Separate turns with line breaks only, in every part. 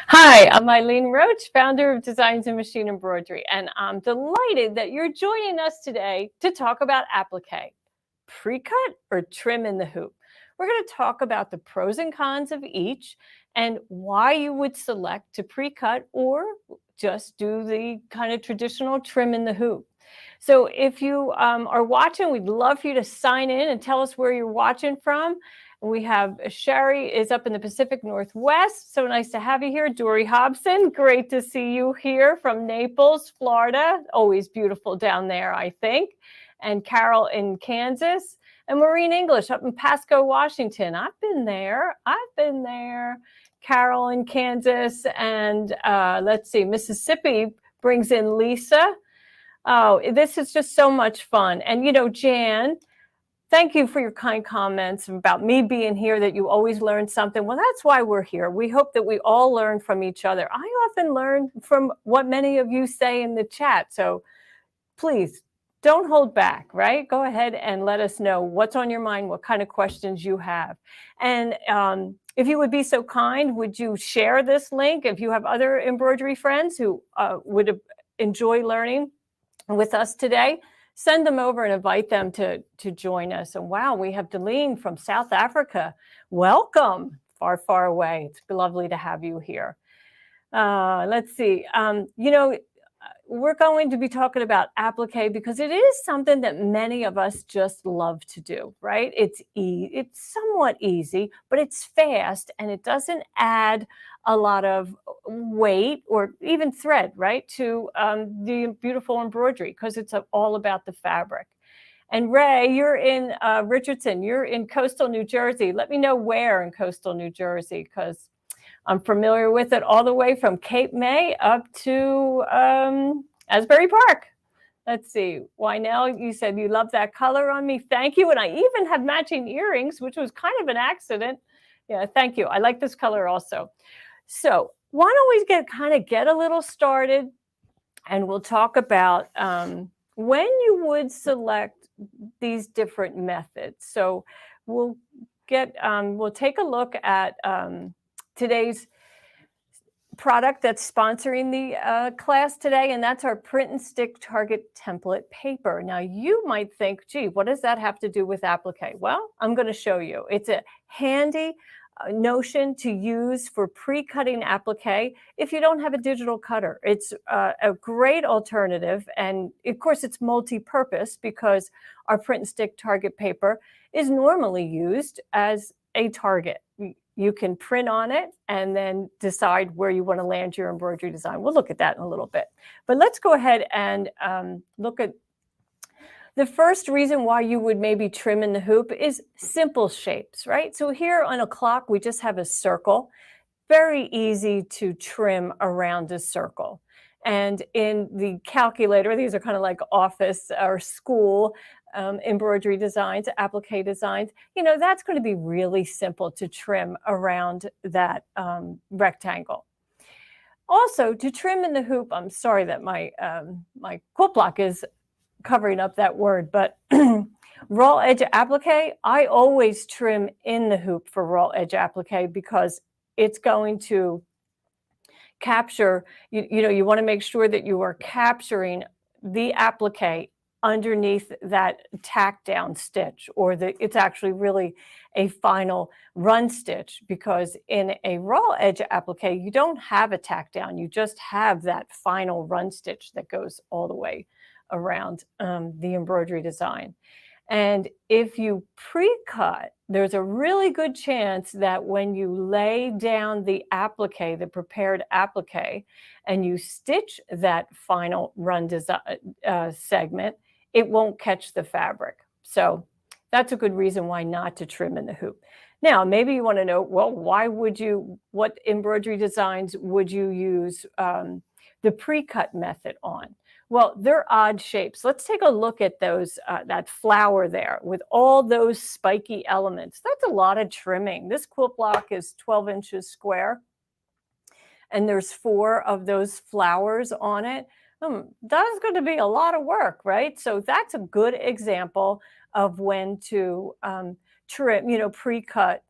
Hi, I'm Eileen Roche, founder of Designs and Machine Embroidery, and I'm delighted that you're joining us today to talk about applique, pre-cut or trim in the hoop. We're going to talk about the pros and cons of each and why you would select to pre-cut or just do the kind of traditional trim in the hoop. So if you are watching, we'd love for you to sign in and tell us where you're watching from. We have Sherry is up in the Pacific Northwest. So nice to have you here. Dory Hobson, great to see you here from Naples, Florida. Always beautiful down there, I think. And Carol in Kansas. And Maureen English up in Pasco, Washington. I've been there. Carol in Kansas. And let's see, Mississippi brings in Lisa. Oh, this is just so much fun. And, you know, Jan, thank you for your kind comments about me being here, that you always learn something. Well, that's why we're here. We hope that we all learn from each other. I often learn from what many of you say in the chat. So please don't hold back, right? Go ahead and let us know what's on your mind, what kind of questions you have. And if you would be so kind, would you share this link if you have other embroidery friends who would enjoy learning with us today? Send them over and invite them to join us. And wow, we have Deline from South Africa. Welcome, far, far away. It's lovely to have you here. Let's see. We're going to be talking about applique because it is something that many of us just love to do, right? It's somewhat easy, but it's fast and it doesn't add a lot of weight or even thread, right, to the beautiful embroidery, because it's all about the fabric. And Ray, you're in Richardson, you're in coastal New Jersey. Let me know where in coastal New Jersey, because I'm familiar with it all the way from Cape May up to Asbury Park. Let's see. Wynell, you said you love that color on me. Thank you. And I even have matching earrings, which was kind of an accident. Yeah, thank you. I like this color also. So why don't we get a little started, and we'll talk about when you would select these different methods. So we'll take a look at today's product that's sponsoring the class today, and that's our print and stick target template paper. Now you might think, gee, what does that have to do with applique? Well, I'm going to show you. It's a handy notion to use for pre-cutting applique if you don't have a digital cutter. It's a great alternative, and of course it's multi-purpose because our print and stick target paper is normally used as a target. You can print on it and then decide where you want to land your embroidery design. We'll look at that in a little bit. But let's go ahead and look at the first reason why you would maybe trim in the hoop is simple shapes, right? So here on a clock, we just have a circle. Very easy to trim around a circle. And in the calculator, these are kind of like office or school embroidery designs, applique designs, you know, that's going to be really simple to trim around that rectangle. Also, to trim in the hoop, I'm sorry that my quilt block is covering up that word, but raw edge applique, I always trim in the hoop for raw edge applique because it's going to capture, you want to make sure that you are capturing the applique underneath that tack down stitch, or it's actually really a final run stitch, because in a raw edge applique, you don't have a tack down, you just have that final run stitch that goes all the way around the embroidery design. And if you pre-cut, there's a really good chance that when you lay down the applique, the prepared applique, and you stitch that final run segment, it won't catch the fabric. So that's a good reason why not to trim in the hoop. Now, maybe you want to know, well, what embroidery designs would you use the pre-cut method on? Well, they're odd shapes. Let's take a look at those, that flower there with all those spiky elements. That's a lot of trimming. This quilt block is 12 inches square, and there's 4 of those flowers on it. That's going to be a lot of work, right? So that's a good example of when to trim, pre-cut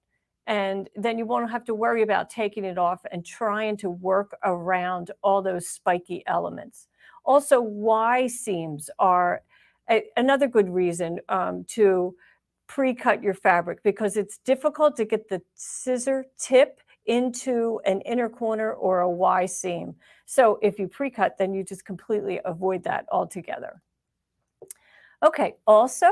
And then you won't have to worry about taking it off and trying to work around all those spiky elements. Also, Y seams are another good reason to pre-cut your fabric, because it's difficult to get the scissor tip into an inner corner or a Y seam. So if you pre-cut, then you just completely avoid that altogether. Okay, also,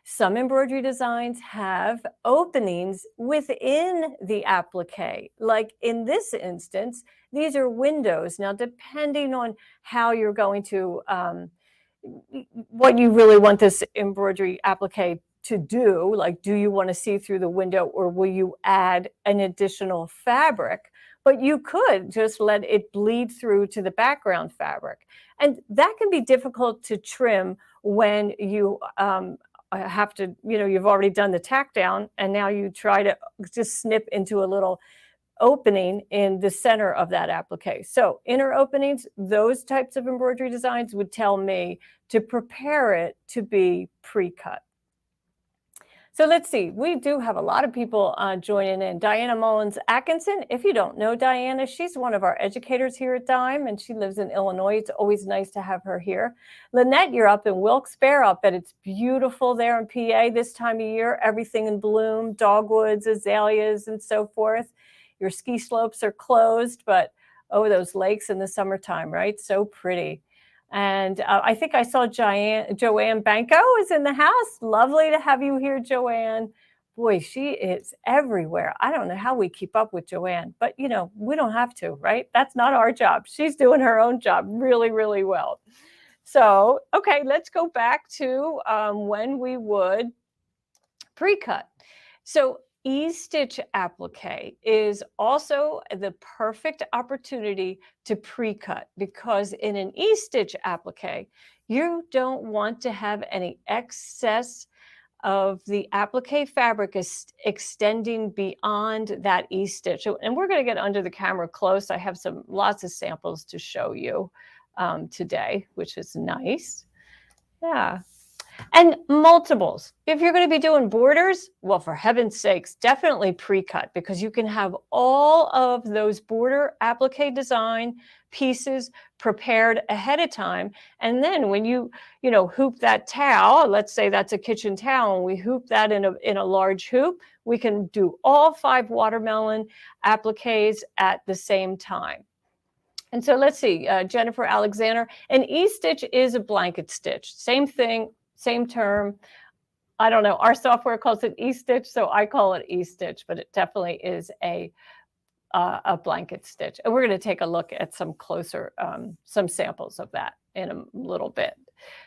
some embroidery designs have openings within the applique. Like in this instance, these are windows. Now, depending on how you're going to, what you really want this embroidery applique to do, like do you want to see through the window or will you add an additional fabric? But you could just let it bleed through to the background fabric. And that can be difficult to trim when you have to, you've already done the tack down and now you try to just snip into a little opening in the center of that applique. So inner openings, those types of embroidery designs would tell me to prepare it to be pre-cut. So let's see, we do have a lot of people joining in. Diana Mullins Atkinson, if you don't know Diana, she's one of our educators here at Dime, and she lives in Illinois. It's always nice to have her here. Lynette, you're up in Wilkes-Barre. I'll bet it's beautiful there in PA this time of year, everything in bloom, dogwoods, azaleas, and so forth. Your ski slopes are closed, but oh, those lakes in the summertime, right? So pretty. And I think I saw Joanne Banco is in the house. Lovely to have you here, Joanne. Boy, she is everywhere. I don't know how we keep up with Joanne, but we don't have to, right? That's not our job. She's doing her own job really, really well. So, okay, let's go back to when we would pre-cut. So E-stitch applique is also the perfect opportunity to pre-cut, because in an E-stitch applique, you don't want to have any excess of the applique fabric is extending beyond that E-stitch. And we're going to get under the camera close. I have lots of samples to show you today, which is nice. Yeah. And multiples. If you're going to be doing borders, well, for heaven's sakes, definitely pre-cut, because you can have all of those border applique design pieces prepared ahead of time. And then when you hoop that towel, let's say that's a kitchen towel, and we hoop that in a large hoop, we can do all 5 watermelon appliques at the same time. And so let's see, Jennifer Alexander, an E-stitch is a blanket stitch. Same thing, same term. I don't know, our software calls it E-stitch, so I call it E-stitch, but it definitely is a blanket stitch. And we're going to take a look at some samples of that in a little bit.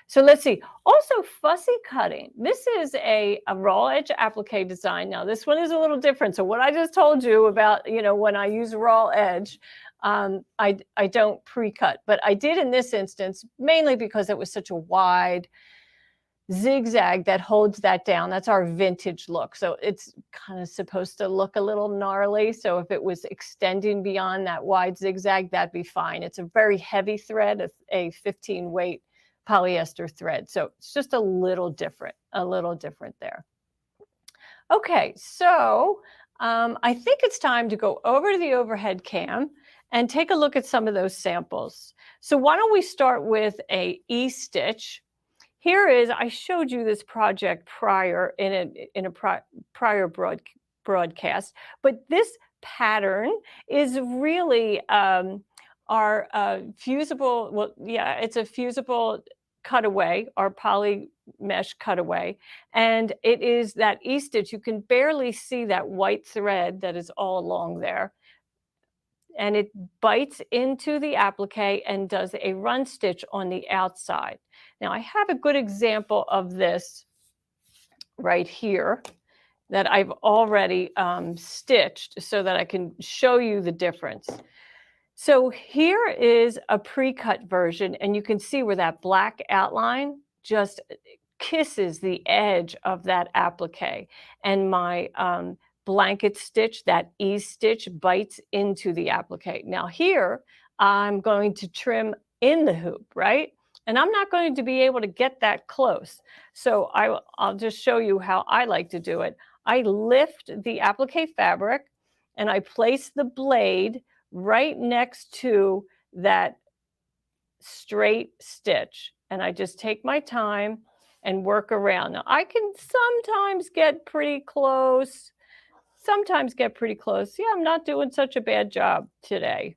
So let's see. Also, fussy cutting. This is a raw edge applique design. Now, this one is a little different. So what I just told you about, when I use raw edge, I don't pre-cut, but I did in this instance, mainly because it was such a wide zigzag that holds that down. That's our vintage look. So it's kind of supposed to look a little gnarly. So if it was extending beyond that wide zigzag, that'd be fine. It's a very heavy thread, a 15 weight polyester thread. So it's just a little different there. Okay, so I think it's time to go over to the overhead cam and take a look at some of those samples. So why don't we start with a E-stitch. Here is, I showed you this project prior in a prior broadcast, but this pattern is really our fusible, well, yeah, it's a fusible cutaway, our poly mesh cutaway, and it is that E-stitch. You can barely see that white thread that is all along there. And it bites into the applique and does a run stitch on the outside. Now, I have a good example of this right here that I've already stitched so that I can show you the difference. So here is a pre-cut version, and you can see where that black outline just kisses the edge of that applique. And my blanket stitch, that E-stitch, bites into the applique. Now here, I'm going to trim in the hoop, right? And I'm not going to be able to get that close. So I'll just show you how I like to do it. I lift the applique fabric and I place the blade right next to that straight stitch. And I just take my time and work around. Now, I can sometimes get pretty close. Yeah, I'm not doing such a bad job today.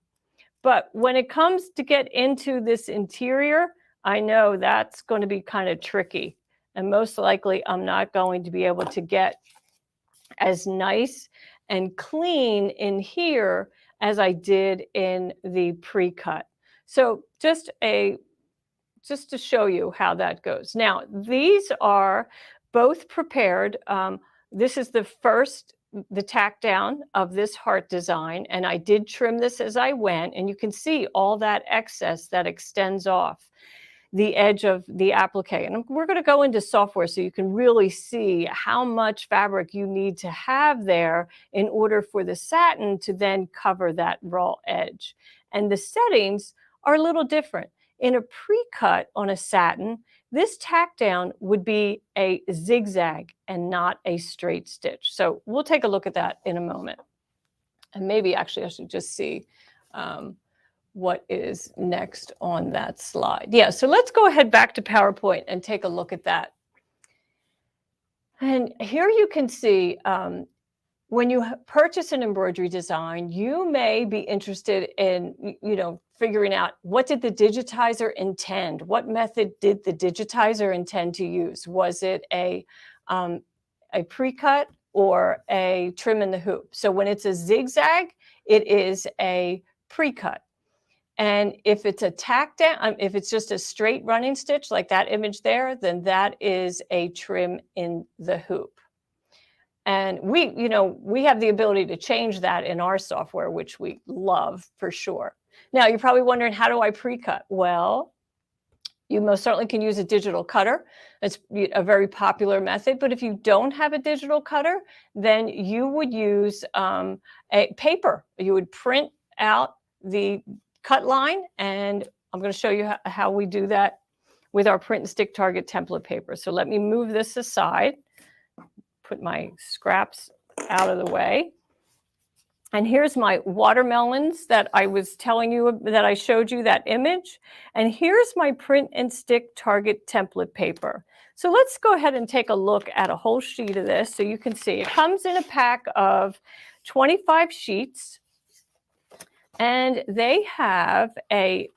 But when it comes to get into this interior, I know that's going to be kind of tricky. And most likely, I'm not going to be able to get as nice and clean in here as I did in the pre-cut. So just to show you how that goes. Now, these are both prepared. This is the tack down of this heart design, and I did trim this as I went, and you can see all that excess that extends off the edge of the applique. And we're going to go into software so you can really see how much fabric you need to have there in order for the satin to then cover that raw edge. And the settings are a little different. In a pre-cut on a satin, this tack down would be a zigzag and not a straight stitch. So we'll take a look at that in a moment. And maybe actually I should just see what is next on that slide. Yeah, so let's go ahead back to PowerPoint and take a look at that. And here you can see when you purchase an embroidery design, you may be interested in, figuring out what did the digitizer intend? What method did the digitizer intend to use? Was it a pre-cut or a trim in the hoop? So when it's a zigzag, it is a pre-cut. And if it's a tack down, if it's just a straight running stitch like that image there, then that is a trim in the hoop. And we have the ability to change that in our software, which we love for sure. Now, you're probably wondering, how do I pre-cut? Well, you most certainly can use a digital cutter. It's a very popular method. But if you don't have a digital cutter, then you would use a paper. You would print out the cut line, and I'm going to show you how we do that with our print and stick target template paper. So let me move this aside, put my scraps out of the way. And here's my watermelons that I was telling you, that I showed you that image. And here's my print and stick target template paper. So let's go ahead and take a look at a whole sheet of this so you can see. It comes in a pack of 25 sheets. And they have a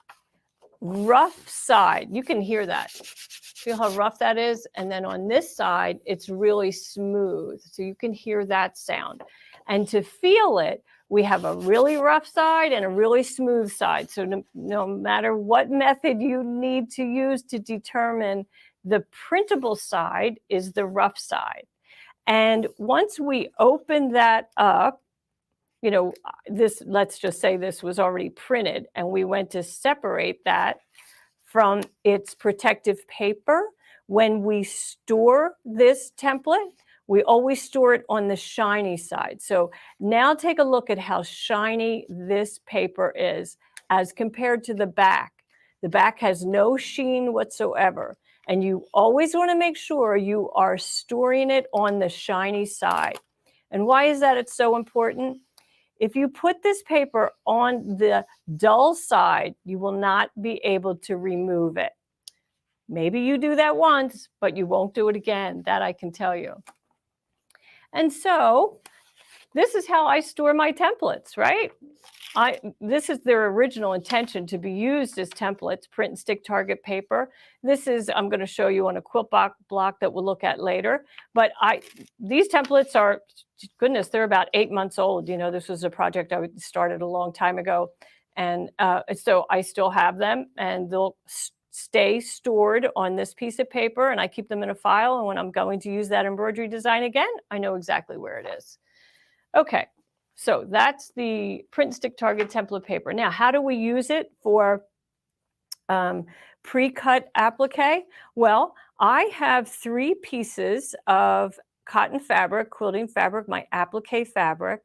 rough side. You can hear that. Feel how rough that is? And then on this side, it's really smooth. So you can hear that sound. And to feel it, we have a really rough side and a really smooth side. So no matter what method you need to use to determine the printable side is the rough side. And once we open that up, let's just say this was already printed and we went to separate that from its protective paper. When we store this template, we always store it on the shiny side. So now take a look at how shiny this paper is as compared to the back. The back has no sheen whatsoever. And you always want to make sure you are storing it on the shiny side. And why is that it's so important? If you put this paper on the dull side, you will not be able to remove it. Maybe you do that once, but you won't do it again. That I can tell you. And so this is how I store my templates, right? This is their original intention, to be used as templates, print and stick target paper. This is, I'm going to show you on a quilt block that we'll look at later. But these templates are, goodness, they're about 8 months old. This was a project I started a long time ago. And so I still have them, and they'll stay stored on this piece of paper, and I keep them in a file. And when I'm going to use that embroidery design again, I know exactly where it is. Okay. So that's the print and stick target template paper. Now, how do we use it for pre-cut applique? Well, I have 3 pieces of cotton fabric, quilting fabric, my applique fabric,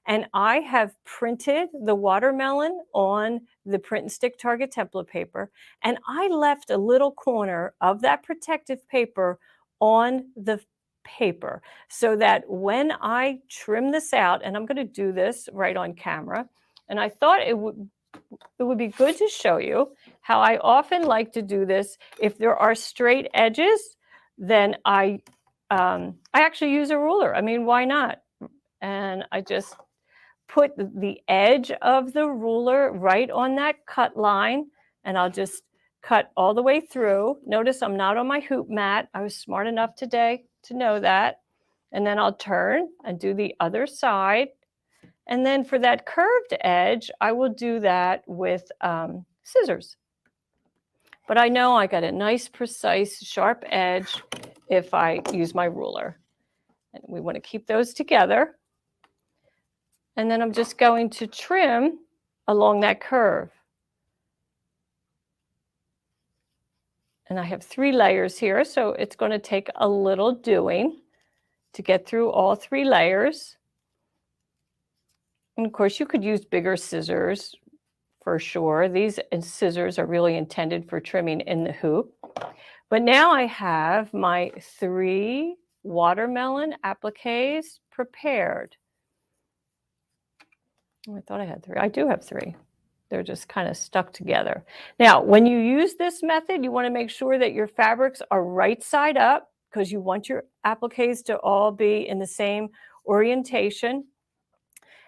and I have printed the watermelon on the print and stick target template paper, and I left a little corner of that protective paper on the paper, so that when I trim this out, and I'm going to do this right on camera, and I thought it would be good to show you how I often like to do this. If there are straight edges, then I actually use a ruler. I mean, why not? And I just put the edge of the ruler right on that cut line, and I'll just cut all the way through. Notice I'm not on my hoop mat. I was smart enough today to know that. And then I'll turn and do the other side. And then for that curved edge, I will do that with scissors. But I know I got a nice, precise, sharp edge if I use my ruler. And we want to keep those together. And then I'm just going to trim along that curve. And I have 3 layers here, so it's going to take a little doing to get through all 3 layers. And of course, you could use bigger scissors for sure. These scissors are really intended for trimming in the hoop. But now I have my 3 watermelon appliques prepared. I thought I had 3. I do have 3. They're just kind of stuck together. Now, when you use this method, you want to make sure that your fabrics are right side up, because you want your appliques to all be in the same orientation.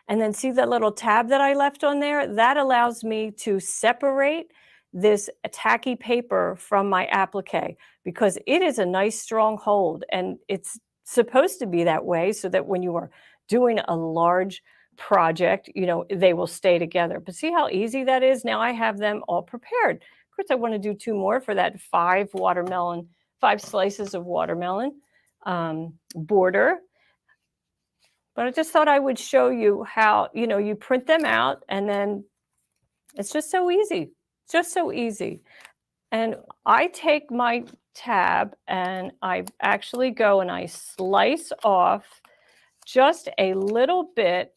And then see that little tab that I left on there? That allows me to separate this tacky paper from my applique, because it is a nice strong hold, and it's supposed to be that way so that when you are doing a large project, you know, they will stay together. But see how easy that is? Now I have them all prepared. Of course, I want to do 2 more for that 5 slices of watermelon border. But I just thought I would show you how, you know, you print them out, and then it's just so easy, just so easy. And I take my tab and I actually go and I slice off just a little bit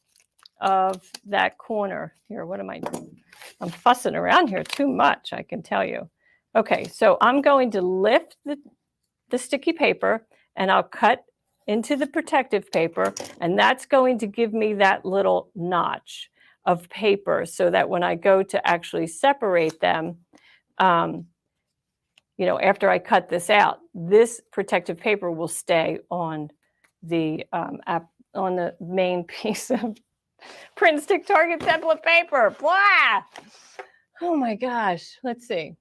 of that corner. Here, what am I doing? I'm fussing around here too much, I can tell you. Okay, so I'm going to lift the sticky paper, and I'll cut into the protective paper, and that's going to give me that little notch of paper, so that when I go to actually separate them, you know, after I cut this out, this protective paper will stay on the main piece of print and stick target template paper. Blah! Oh my gosh, let's see.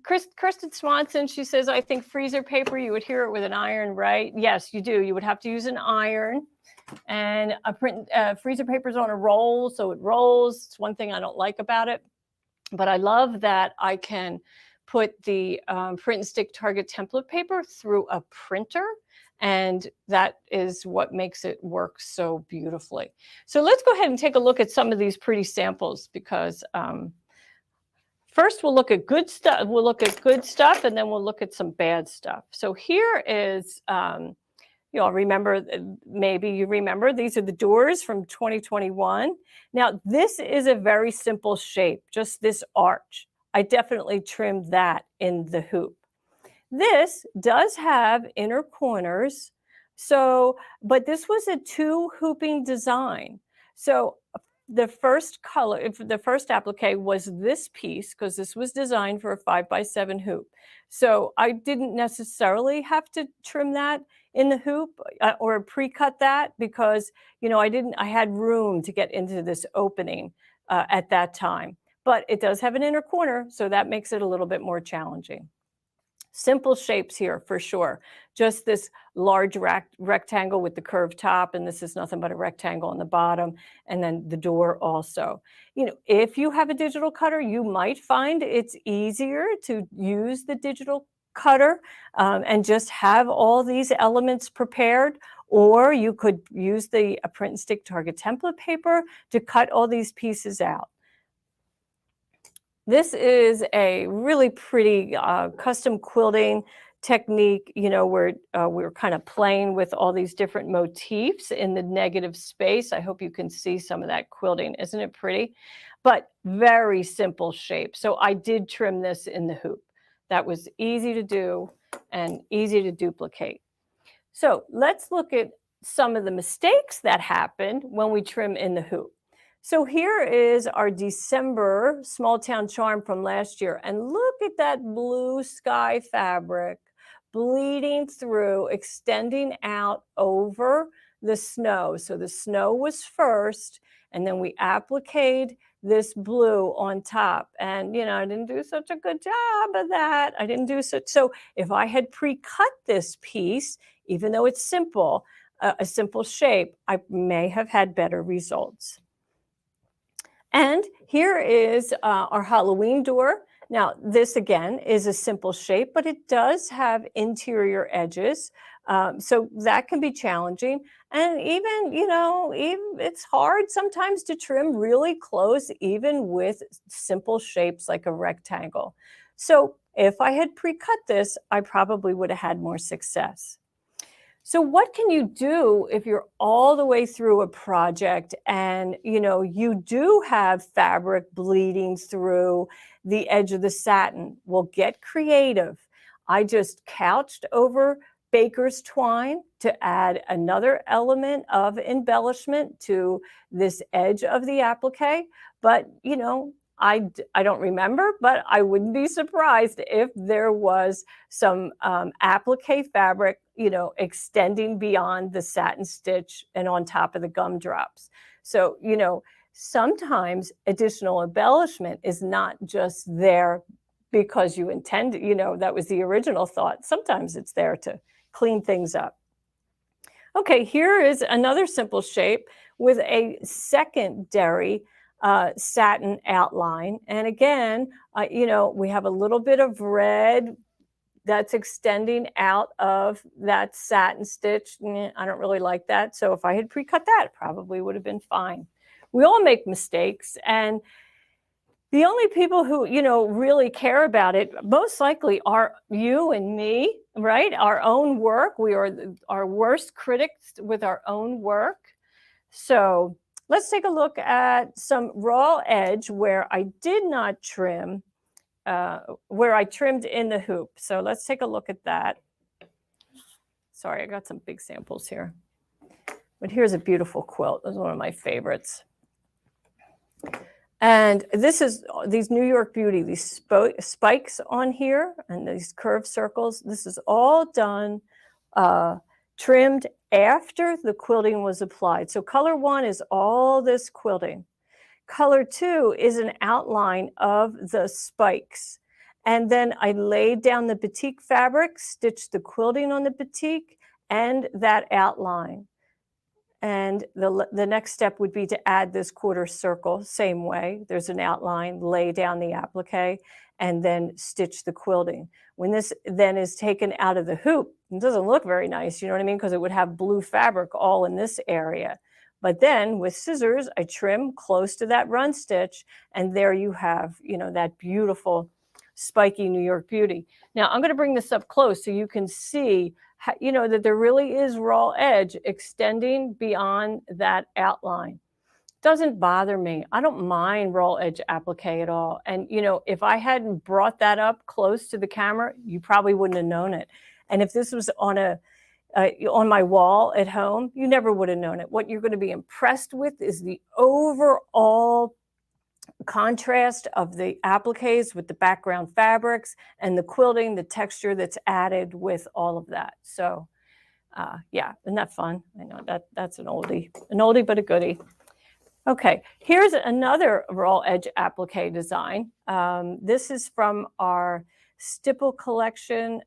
Kristen Swanson, she says, I think freezer paper, you would hear it with an iron, right? Yes, you do. You would have to use an iron. And freezer paper is on a roll, so it rolls. It's one thing I don't like about it. But I love that I can put the print and stick target template paper through a printer. And that is what makes it work so beautifully. So let's go ahead and take a look at some of these pretty samples, because first, we'll look at good stuff. We'll look at good stuff, and then we'll look at some bad stuff. So here is, you all remember, maybe you remember, these are the doors from 2021. Now, this is a very simple shape, just this arch. I definitely trimmed that in the hoop. This does have inner corners, but this was a 2 hooping design. So the first color, the first applique was this piece, because this was designed for a 5x7 hoop. So I didn't necessarily have to trim that in the hoop or pre-cut that, because, you know, I had room to get into this opening at that time. But it does have an inner corner, so that makes it a little bit more challenging. Simple shapes here for sure. Just this large rectangle with the curved top, and this is nothing but a rectangle on the bottom, and then the door also. You know, if you have a digital cutter, you might find it's easier to use the digital cutter and just have all these elements prepared, or you could use the print and stick target template paper to cut all these pieces out. This is a really pretty custom quilting technique, you know, where we're kind of playing with all these different motifs in the negative space. I hope you can see some of that quilting. Isn't it pretty? But very simple shape. So I did trim this in the hoop. That was easy to do and easy to duplicate. So let's look at some of the mistakes that happened when we trim in the hoop. So here is our December Small Town Charm from last year. And look at that blue sky fabric bleeding through, extending out over the snow. So the snow was first, and then we appliqued this blue on top. And, you know, I didn't do such a good job of that. I didn't do such. So if I had pre-cut this piece, even though it's simple, a simple shape, I may have had better results. And here is our Halloween door. Now, this again is a simple shape, but it does have interior edges. So that can be challenging. And even, you know, it's hard sometimes to trim really close, even with simple shapes like a rectangle. So if I had pre-cut this, I probably would have had more success. So what can you do if you're all the way through a project and, you know, you do have fabric bleeding through the edge of the satin? Well, get creative. I just couched over baker's twine to add another element of embellishment to this edge of the applique. But, you know, I don't remember, but I wouldn't be surprised if there was some applique fabric, you know, extending beyond the satin stitch and on top of the gumdrops. So, you know, sometimes additional embellishment is not just there because you intended, you know, that was the original thought. Sometimes it's there to clean things up. Okay, here is another simple shape with a secondary satin outline. And again, you know, we have a little bit of red that's extending out of that satin stitch. I don't really like that. So if I had pre-cut that, it probably would have been fine. We all make mistakes, and the only people who, you know, really care about it most likely are you and me, right? Our own work. We are our worst critics with our own work. So let's take a look at some raw edge where I did not trim, where I trimmed in the hoop. So let's take a look at that. Sorry, I got some big samples here. But here's a beautiful quilt. This is one of my favorites. And this is these New York Beauty, these spikes on here and these curved circles. This is all done, trimmed after the quilting was applied. So color one is all this quilting. Color two is an outline of the spikes. And then I laid down the batik fabric, stitched the quilting on the batik and that outline. And the next step would be to add this quarter circle, same way. There's an outline, lay down the applique, and then stitch the quilting. When this then is taken out of the hoop, it doesn't look very nice, you know what I mean? Because it would have blue fabric all in this area. But then with scissors, I trim close to that run stitch, and there you have, you know, that beautiful spiky New York Beauty. Now I'm going to bring this up close so you can see, you know, that there really is raw edge extending beyond that outline. Doesn't bother me. I don't mind raw edge applique at all. And, you know, if I hadn't brought that up close to the camera, you probably wouldn't have known it. And if this was on my wall at home, you never would have known it. What you're going to be impressed with is the overall contrast of the appliques with the background fabrics and the quilting, the texture that's added with all of that. So yeah, isn't that fun? I know that's an oldie but a goodie. Okay, here's another raw edge applique design. This is from our stipple collection.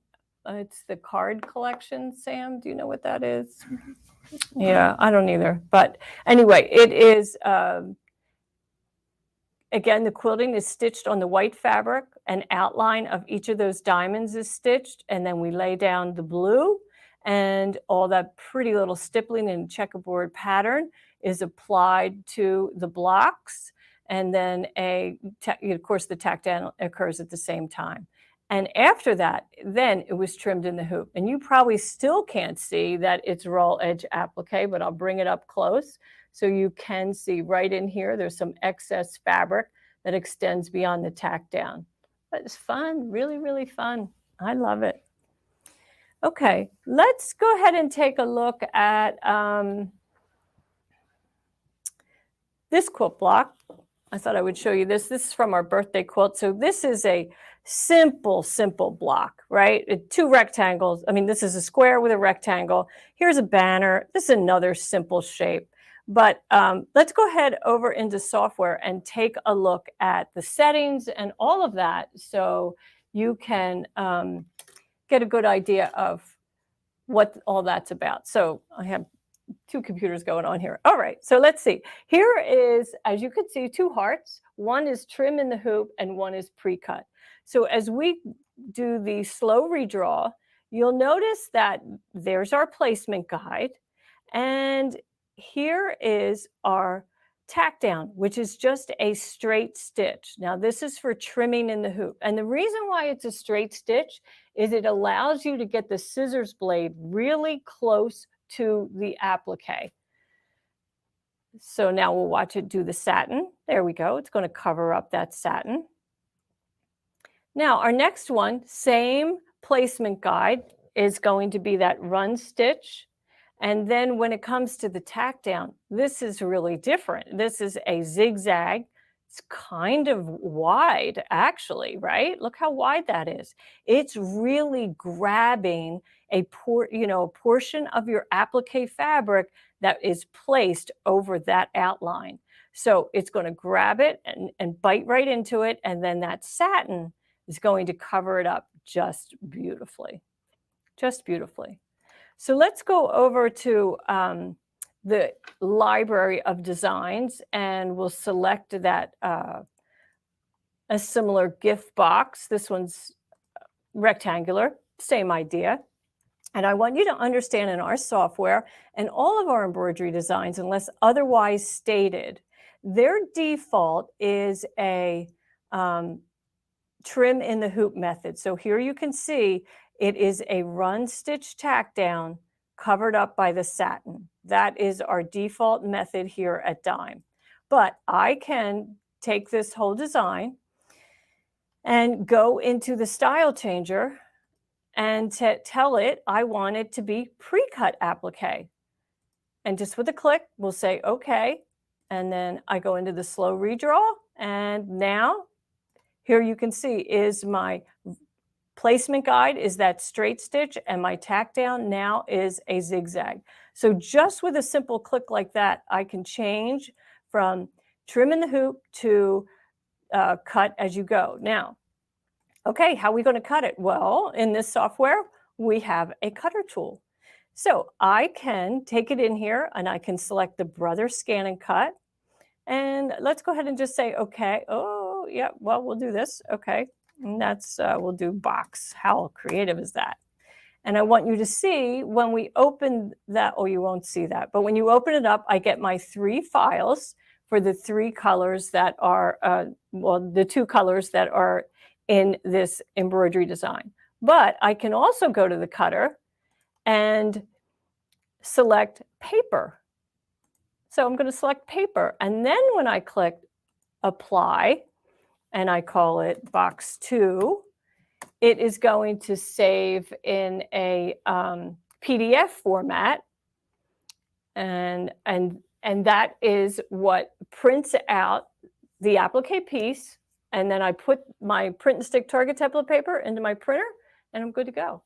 It's the card collection. Sam, do you know what that is? Yeah, I don't either. But anyway, it is, again, the quilting is stitched on the white fabric. An outline of each of those diamonds is stitched, and then we lay down the blue, and all that pretty little stippling and checkerboard pattern is applied to the blocks. And then of course, the tack down occurs at the same time. And after that, then it was trimmed in the hoop. And you probably still can't see that it's raw edge applique, but I'll bring it up close so you can see right in here. There's some excess fabric that extends beyond the tack down. But it's fun, really, really fun. I love it. Okay, let's go ahead and take a look at this quilt block. I thought I would show you this. This is from our birthday quilt. So this is a simple block, right? Two rectangles. I mean, this is a square with a rectangle. Here's a banner. This is another simple shape. But let's go ahead over into software and take a look at the settings and all of that so you can get a good idea of what all that's about. So I have two computers going on here. All right, so let's see. Here is, as you can see, two hearts. One is trim in the hoop and one is pre-cut. So as we do the slow redraw, you'll notice that there's our placement guide. And here is our tack down, which is just a straight stitch. Now this is for trimming in the hoop. And the reason why it's a straight stitch is it allows you to get the scissors blade really close to the applique. So now we'll watch it do the satin. There we go. It's going to cover up that satin. Now our next one, same placement guide, is going to be that run stitch. And then when it comes to the tack down, this is really different. This is a zigzag. It's kind of wide, actually, right? Look how wide that is. It's really grabbing a portion of your applique fabric that is placed over that outline. So it's going to grab it and bite right into it, and then that satin is going to cover it up just beautifully, just beautifully. So let's go over to the library of designs, and we'll select that a similar gift box. This one's rectangular, same idea. And I want you to understand in our software and all of our embroidery designs, unless otherwise stated, their default is a trim in the hoop method. So here you can see it is a run stitch tack down covered up by the satin. That is our default method here at Dime. But I can take this whole design and go into the style changer and tell it I want it to be pre-cut applique. And just with a click, we'll say okay. And then I go into the slow redraw, and now here you can see is my placement guide is that straight stitch, and my tack down now is a zigzag. So just with a simple click like that, I can change from trim in the hoop to cut as you go. Now, okay, how are we going to cut it? Well, in this software, we have a cutter tool. So I can take it in here and I can select the Brother Scan and Cut. And let's go ahead and just say, okay. Oh, yeah, well, we'll do this. Okay. And that's, we'll do box. How creative is that? And I want you to see when we open that, oh, you won't see that, but when you open it up, I get my 3 files for the 3 colors that are, the 2 colors that are in this embroidery design. But I can also go to the cutter and select paper. So I'm going to select paper. And then when I click apply, and I call it box 2, it is going to save in a PDF format. And that is what prints out the applique piece. And then I put my print and stick target template paper into my printer, and I'm good to go.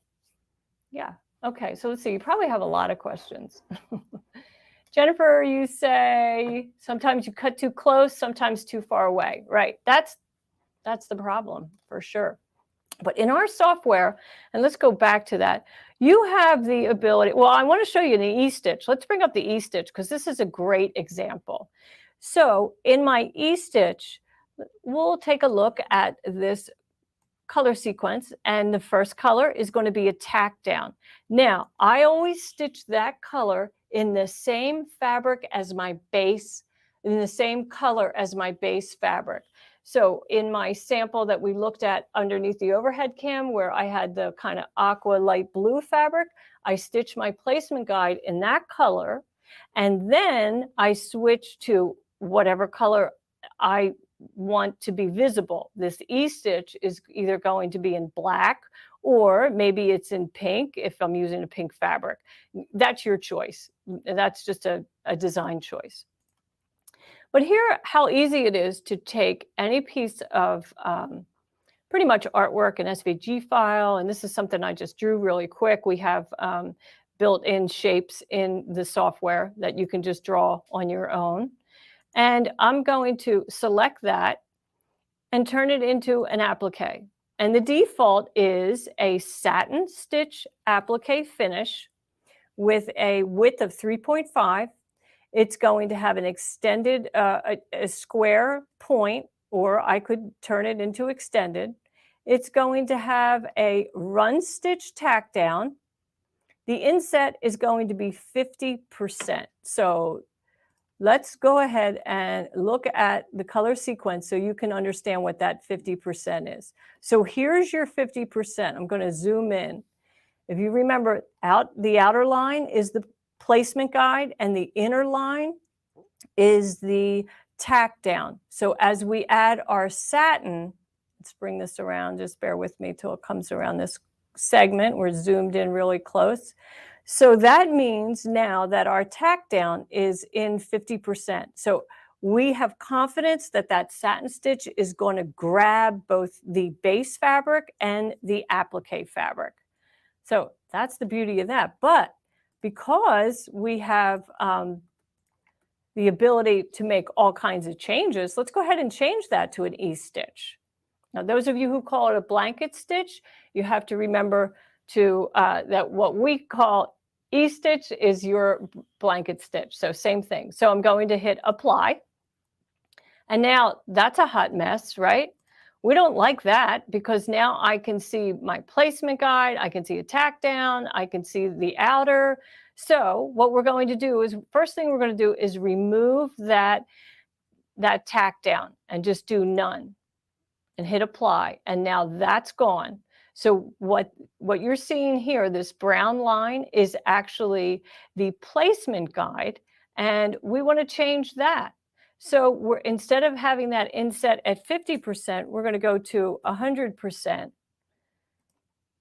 Yeah. Okay. So let's see. You probably have a lot of questions. Jennifer, you say sometimes you cut too close, sometimes too far away. Right. That's the problem for sure. But in our software, and let's go back to that, you have the ability. Well, I want to show you the E-stitch. Let's bring up the E-stitch because this is a great example. So in my E-stitch, we'll take a look at this color sequence, and the first color is going to be a tack down. Now, I always stitch that color in the same fabric as my base, in the same color as my base fabric. So in my sample that we looked at underneath the overhead cam, where I had the kind of aqua light blue fabric, I stitched my placement guide in that color, and then I switched to whatever color I want to be visible. This E-stitch is either going to be in black or maybe it's in pink if I'm using a pink fabric. That's your choice. That's just a design choice. But here, how easy it is to take any piece of pretty much artwork, an SVG file, and this is something I just drew really quick. We have built-in shapes in the software that you can just draw on your own. And I'm going to select that and turn it into an applique. And the default is a satin stitch applique finish with a width of 3.5. It's going to have an extended, a square point, or I could turn it into extended. It's going to have a run stitch tack down. The inset is going to be 50%. So let's go ahead and look at the color sequence so you can understand what that 50% is. So here's your 50%. I'm going to zoom in. If you remember, the outer line is the placement guide and the inner line is the tack down. So as we add our satin, let's bring this around, just bear with me till it comes around this segment. We're zoomed in really close. So that means now that our tack down is in 50%. So we have confidence that that satin stitch is going to grab both the base fabric and the applique fabric. So that's the beauty of that. But because we have the ability to make all kinds of changes, let's go ahead and change that to an E-stitch. Now, those of you who call it a blanket stitch, you have to remember to that what we call E-stitch is your blanket stitch. So same thing. So I'm going to hit apply. And now that's a hot mess, right? We don't like that because now I can see my placement guide, I can see a tack down, I can see the outer. So what we're going to do is, first thing we're going to do is remove that tack down and just do none and hit apply. And now that's gone. So what you're seeing here, this brown line, is actually the placement guide, and we want to change that. So instead of having that inset at 50%, we're going to go to 100%.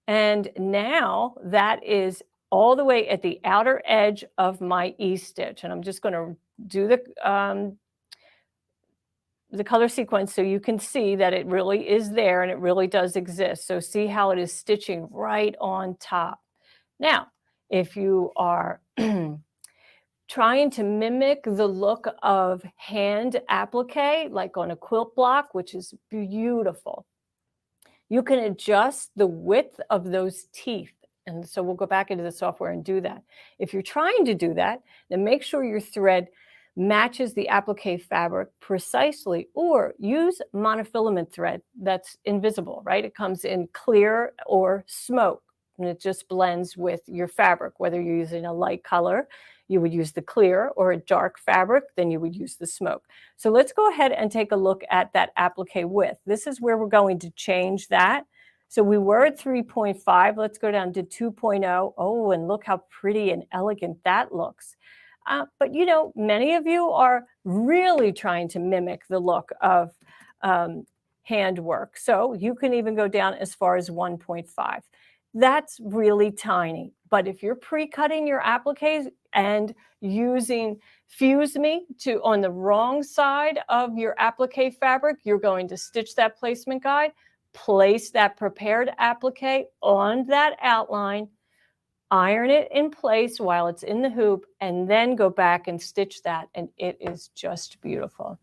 And now that is all the way at the outer edge of my E-stitch. And I'm just going to do the color sequence so you can see that it really is there and it really does exist. So see how it is stitching right on top. Now, if you are trying to mimic the look of hand applique, like on a quilt block, which is beautiful, you can adjust the width of those teeth. And so we'll go back into the software and do that. If you're trying to do that, then make sure your thread matches the applique fabric precisely, or use monofilament thread that's invisible, right? It comes in clear or smoke, and it just blends with your fabric. Whether you're using a light color, you would use the clear, or a dark fabric, then you would use the smoke. So let's go ahead and take a look at that applique width. This is where we're going to change that. So we were at 3.5. Let's go down to 2.0. Oh, and look how pretty and elegant that looks. But you know, many of you are really trying to mimic the look of handwork. So you can even go down as far as 1.5. That's really tiny. But if you're pre-cutting your appliques and using Fussy on the wrong side of your applique fabric, you're going to stitch that placement guide, place that prepared applique on that outline, iron it in place while it's in the hoop, and then go back and stitch that, and it is just beautiful.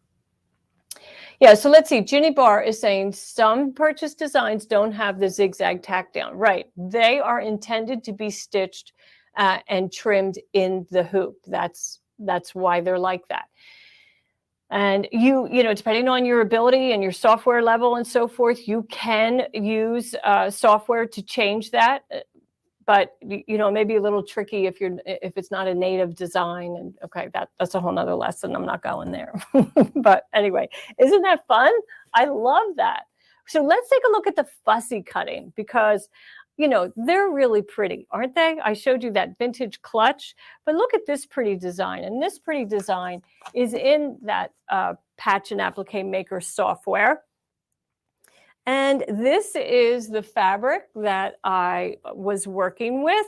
Yeah, so let's see. Ginny Barr is saying some purchase designs don't have the zigzag tack down. Right. They are intended to be stitched and trimmed in the hoop. That's why they're like that. And you know, depending on your ability and your software level and so forth, you can use software to change that. But you know, it may be a little tricky if it's not a native design. And okay, that's a whole nother lesson. I'm not going there. But anyway, isn't that fun? I love that. So let's take a look at the fussy cutting, because you know, they're really pretty, aren't they? I showed you that vintage clutch, but look at this pretty design. And this pretty design is in that Patch and Applique Maker software. And this is the fabric that I was working with.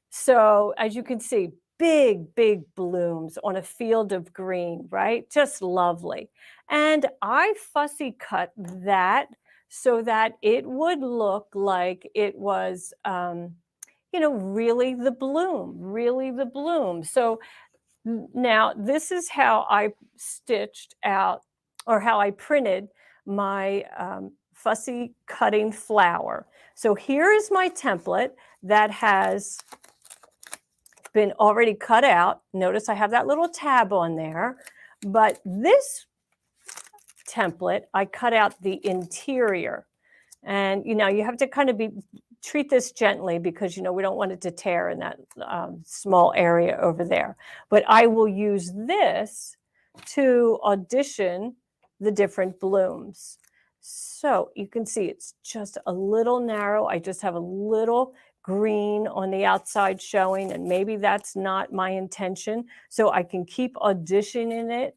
So as you can see, big, big blooms on a field of green, right? Just lovely. And I fussy cut that so that it would look like it was, really the bloom, really the bloom. So now this is how I stitched out, or how I printed my fussy cutting flower. So here is my template that has been already cut out. Notice I have that little tab on there, but this template, I cut out the interior. And, you have to kind of treat this gently because, we don't want it to tear in that small area over there. But I will use this to audition the different blooms. So you can see it's just a little narrow. I just have a little green on the outside showing, and maybe that's not my intention. So I can keep auditioning it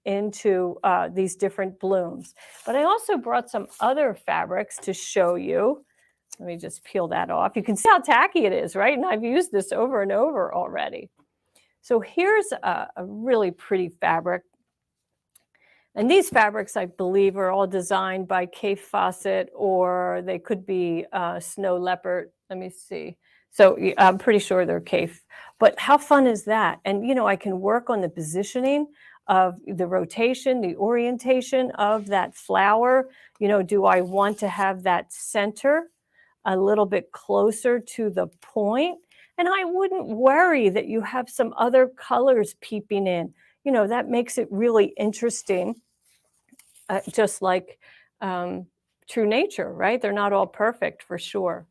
into these different blooms. But I also brought some other fabrics to show you. Let me just peel that off. You can see how tacky it is, right? And I've used this over and over already. So here's a really pretty fabric. And these fabrics, I believe, are all designed by Kay Fawcett, or they could be Snow Leopard. Let me see. So I'm pretty sure they're Kay. But how fun is that? And, I can work on the positioning of the rotation, the orientation of that flower. Do I want to have that center a little bit closer to the point? And I wouldn't worry that you have some other colors peeping in. That makes it really interesting, just like true nature, right? They're not all perfect for sure.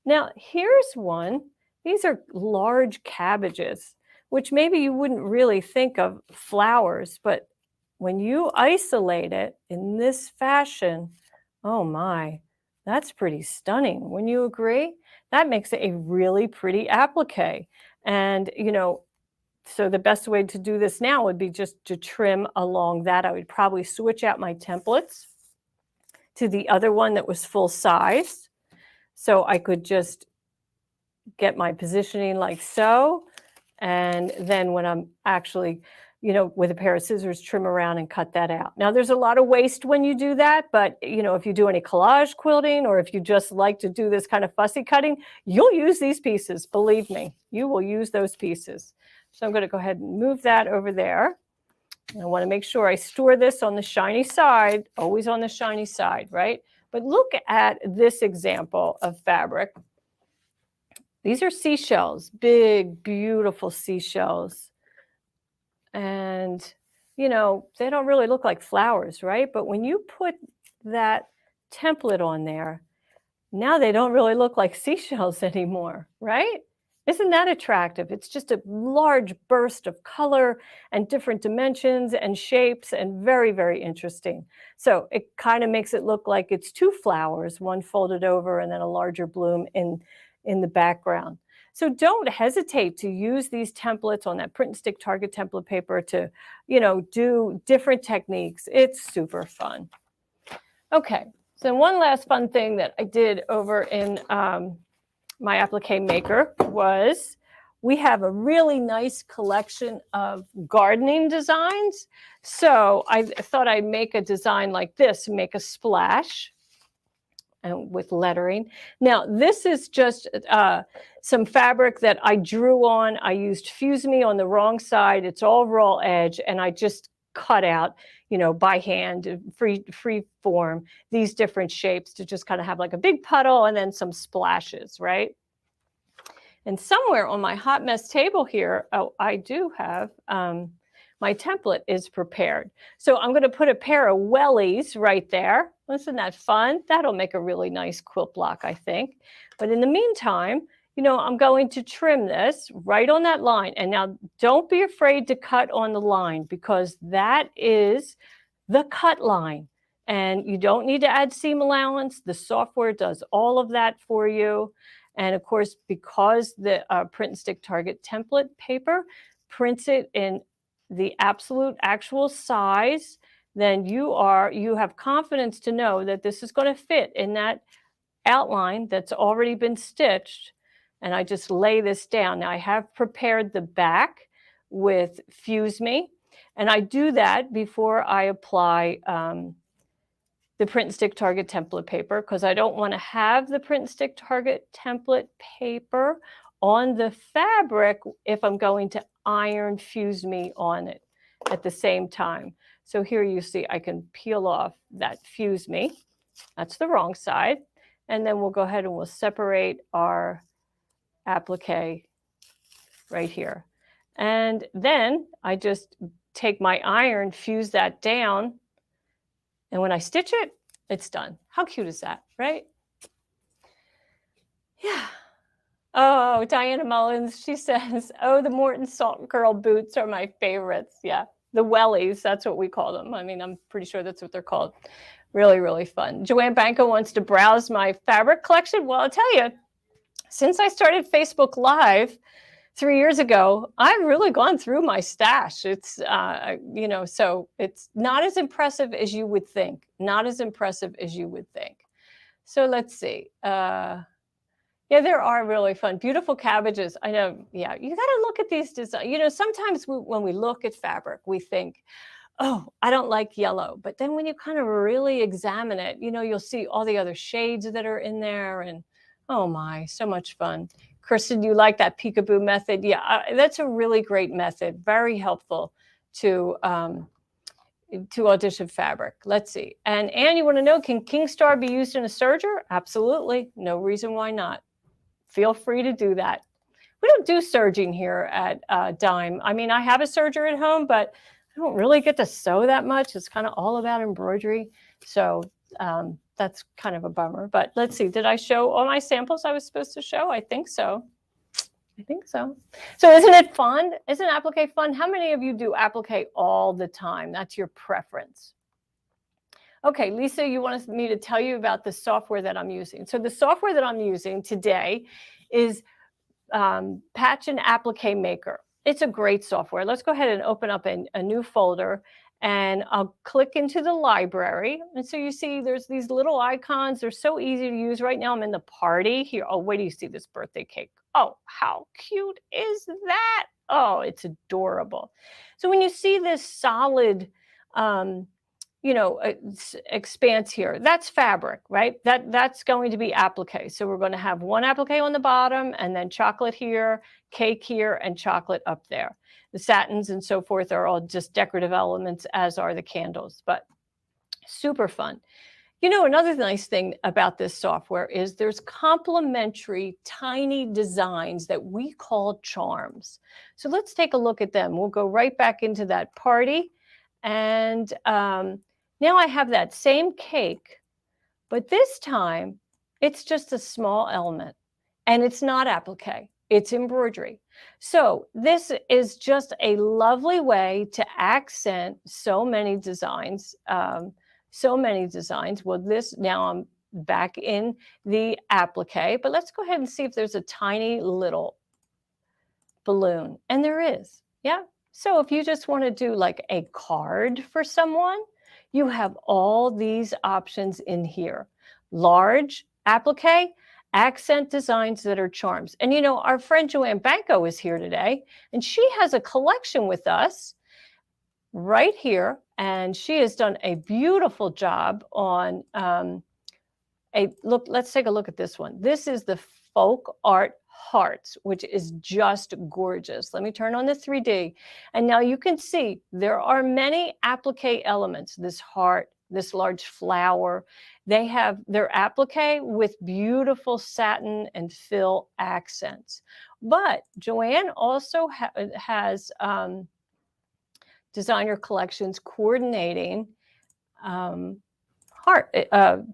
Now, here's one. These are large cabbages, which maybe you wouldn't really think of flowers, but when you isolate it in this fashion, oh my, that's pretty stunning. Wouldn't you agree? That makes it a really pretty applique. And, so the best way to do this now would be just to trim along that. I would probably switch out my templates to the other one that was full size. So I could just get my positioning like so. And then when I'm actually, with a pair of scissors, trim around and cut that out. Now, there's a lot of waste when you do that, but, if you do any collage quilting, or if you just like to do this kind of fussy cutting, you'll use these pieces. Believe me, you will use those pieces. So I'm going to go ahead and move that over there. And I want to make sure I store this on the shiny side, always on the shiny side, right? But look at this example of fabric. These are seashells, big, beautiful seashells. And, they don't really look like flowers, right? But when you put that template on there, now they don't really look like seashells anymore, right? Isn't that attractive? It's just a large burst of color and different dimensions and shapes, and very, very interesting. So it kind of makes it look like it's two flowers, one folded over and then a larger bloom in the background. So don't hesitate to use these templates on that print and stick Target template paper to, do different techniques. It's super fun. Okay, so one last fun thing that I did over in my applique maker was, we have a really nice collection of gardening designs. So I thought I'd make a design like this, make a splash, and with lettering. Now, this is just some fabric that I drew on. I used Fussy on the wrong side. It's all raw edge, and I just cut out, by hand, free form, these different shapes to just kind of have like a big puddle and then some splashes, right? And somewhere on my hot mess table here, I do have my template is prepared. So I'm going to put a pair of wellies right there. Isn't that fun? That'll make a really nice quilt block, I think. But in the meantime, I'm going to trim this right on that line. And now don't be afraid to cut on the line, because that is the cut line. And you don't need to add seam allowance. The software does all of that for you. And of course, because the print and stick Target template paper prints it in the absolute actual size then you have confidence to know that this is going to fit in that outline that's already been stitched. And I just lay this down. Now I have prepared the back with Fuse Me, and I do that before I apply the print and stick target template paper, because I don't want to have the print and stick target template paper on the fabric if I'm going to iron Fuse Me on it at the same time. So here you see I can peel off that Fuse Me. That's the wrong side. And then we'll go ahead and we'll separate our applique right here. And then I just take my iron, fuse that down, and when I stitch it, it's done. How cute is that, right? Yeah. Oh, Diana Mullins, she says, oh, the Morton Salt Girl boots are my favorites. Yeah, the wellies, that's what we call them. I mean, I'm pretty sure that's what they're called. Really, really fun. Joanne Banco wants to browse my fabric collection. Well, I'll tell you, since I started Facebook Live 3 years ago, I've really gone through my stash. It's, you know, so it's not as impressive as you would think. Not as impressive as you would think. So let's see. Yeah, there are really fun, beautiful cabbages. I know, yeah, you got to look at these designs. You know, sometimes when we look at fabric, we think, oh, I don't like yellow. But then when you kind of really examine it, you know, you'll see all the other shades that are in there. And oh my, so much fun. Kristen, you like that peekaboo method? Yeah, that's a really great method. Very helpful to audition fabric. Let's see. And Anne, you want to know, can Kingstar be used in a serger? Absolutely. No reason why not. Feel free to do that. We don't do serging here at Dime. I mean, I have a serger at home, but I don't really get to sew that much. It's kind of all about embroidery. So that's kind of a bummer. But let's see. Did I show all my samples I was supposed to show? I think so. I think so. So isn't it fun? Isn't applique fun? How many of you do applique all the time? That's your preference. Okay, Lisa, you wanted me to tell you about the software that I'm using. So the software that I'm using today is Patch and Applique Maker. It's a great software. Let's go ahead and open up a new folder, and I'll click into the library. And so you see there's these little icons. They're so easy to use. Right now I'm in the party here. Oh, wait till you see this birthday cake. Oh, how cute is that? Oh, it's adorable. So when you see this solid, you know, expanse here, that's fabric, right? That's going to be applique. So we're going to have one applique on the bottom, and then chocolate here, cake here, and chocolate up there. The satins and so forth are all just decorative elements, as are the candles, but super fun. You know, another nice thing about this software is there's complementary tiny designs that we call charms. So let's take a look at them. We'll go right back into that party, and now I have that same cake, but this time it's just a small element, and it's not applique, it's embroidery. So this is just a lovely way to accent so many designs. Well, this, now I'm back in the applique, but let's go ahead and see if there's a tiny little balloon, and there is, yeah. So if you just want to do like a card for someone, you have all these options in here. Large applique, accent designs that are charms. And you know, our friend Joanne Banco is here today, and she has a collection with us right here, and she has done a beautiful job on look, let's take a look at this one. This is the Folk Art Hearts, which is just gorgeous. Let me turn on the 3D. And now you can see there are many applique elements. This heart, this large flower, they have their applique with beautiful satin and fill accents. But Joanne also has designer collections coordinating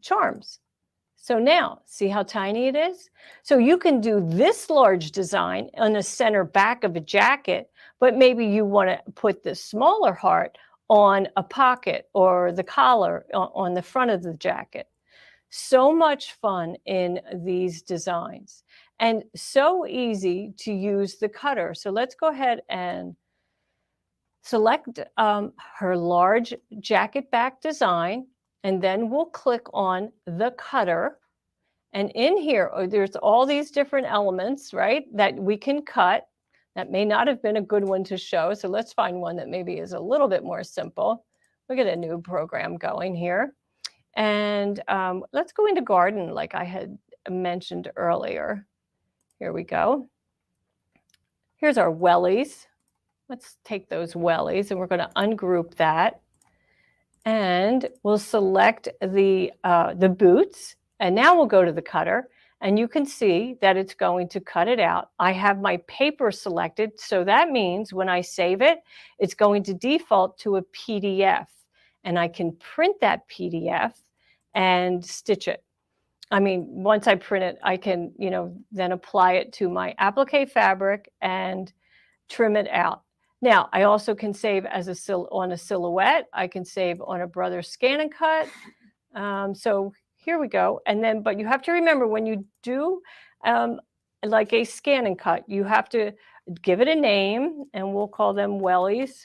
charms. So now, see how tiny it is? So you can do this large design on the center back of a jacket, but maybe you want to put the smaller heart on a pocket or the collar on the front of the jacket. So much fun in these designs, and so easy to use the cutter. So let's go ahead and select her large jacket back design, and then we'll click on the cutter. And in here, there's all these different elements, right, that we can cut. That may not have been a good one to show. So let's find one that maybe is a little bit more simple. We'll get a new program going here. And let's go into garden like I had mentioned earlier. Here we go. Here's our wellies. Let's take those wellies and we're going to ungroup that. And we'll select the boots. And now we'll go to the cutter. And you can see that it's going to cut it out. I have my paper selected. So that means when I save it, it's going to default to a PDF. And I can print that PDF and stitch it. I mean, once I print it, I can, then apply it to my applique fabric and trim it out. Now, I also can save as on a silhouette. I can save on a Brother Scan and Cut. So here we go. And then, but you have to remember when you do like a scan and cut, you have to give it a name, and we'll call them wellies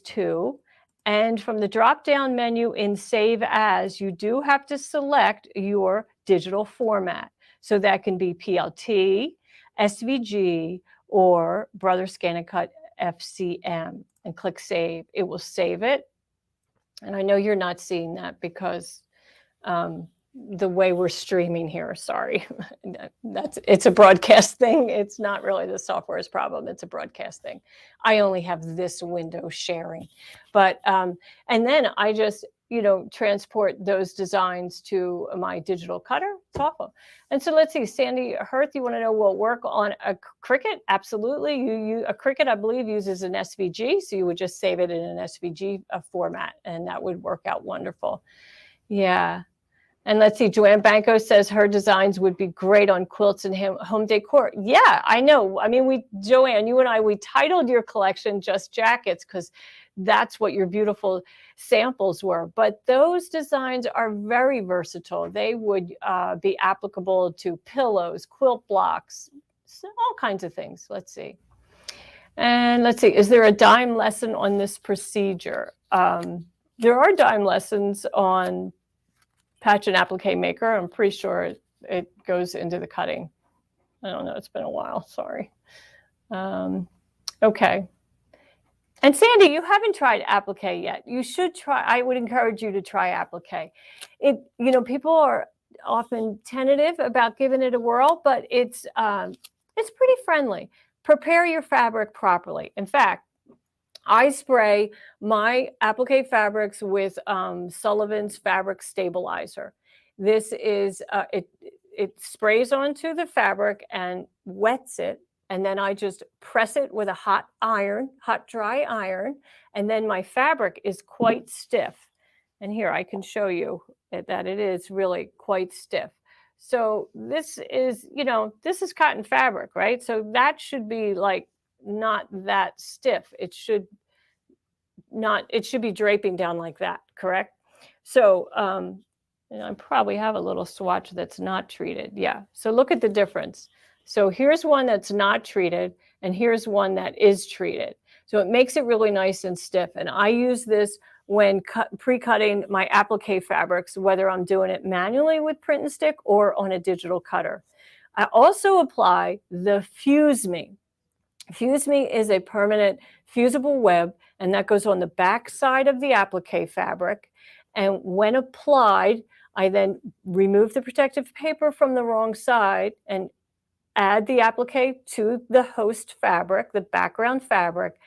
2. And from the drop-down menu in Save As, you do have to select your digital format. So that can be PLT, SVG, or Brother Scan and Cut FCM. And click Save. It will save it. And I know you're not seeing that because the way we're streaming here, sorry. It's a broadcast thing. It's not really the software's problem. It's a broadcast thing. I only have this window sharing. But, and then I just, transport those designs to my digital cutter. It's awful. And so let's see, Sandy Hirth, you want to know, will it work on a Cricut? Absolutely. A Cricut, I believe, uses an SVG. So you would just save it in an SVG format, and that would work out wonderful. Yeah. And let's see, Joanne Banco says her designs would be great on quilts and home decor. Yeah, I know. I mean, Joanne, you and I, we titled your collection Just Jackets because that's what your beautiful samples were. But those designs are very versatile. They would be applicable to pillows, quilt blocks, all kinds of things. Let's see. And let's see, is there a dime lesson on this procedure? There are dime lessons on Patch and Applique Maker. I'm pretty sure it goes into the cutting. I don't know. It's been a while. Sorry. Okay. And Sandy, you haven't tried Applique yet. You should try. I would encourage you to try Applique. People are often tentative about giving it a whirl, but it's pretty friendly. Prepare your fabric properly. In fact, I spray my applique fabrics with Sullivan's Fabric Stabilizer. This is, it sprays onto the fabric and wets it. And then I just press it with a hot dry iron. And then my fabric is quite stiff. And here I can show you that it is really quite stiff. So this is, this is cotton fabric, right? So that should be like not that stiff. It should be draping down like that, correct? So I probably have a little swatch that's not treated. Yeah, so look at the difference. So here's one that's not treated, and here's one that is treated. So it makes it really nice and stiff. And I use this when pre-cutting my applique fabrics, whether I'm doing it manually with print and stick or on a digital cutter. I also apply the Fuse Me. Fuse Me is a permanent fusible web, and that goes on the back side of the applique fabric. And when applied, I then remove the protective paper from the wrong side and add the applique to the host fabric, the background fabric,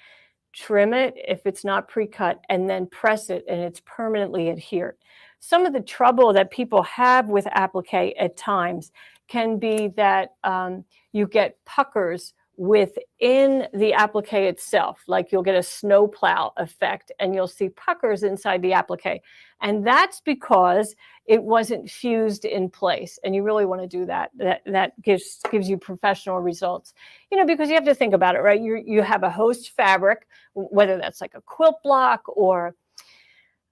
trim it if it's not pre-cut, and then press it, and it's permanently adhered. Some of the trouble that people have with applique at times can be that you get puckers within the applique itself, like you'll get a snowplow effect and you'll see puckers inside the applique. And that's because it wasn't fused in place. And you really want to do that. That gives you professional results, because you have to think about it, right? You have a host fabric, whether that's like a quilt block or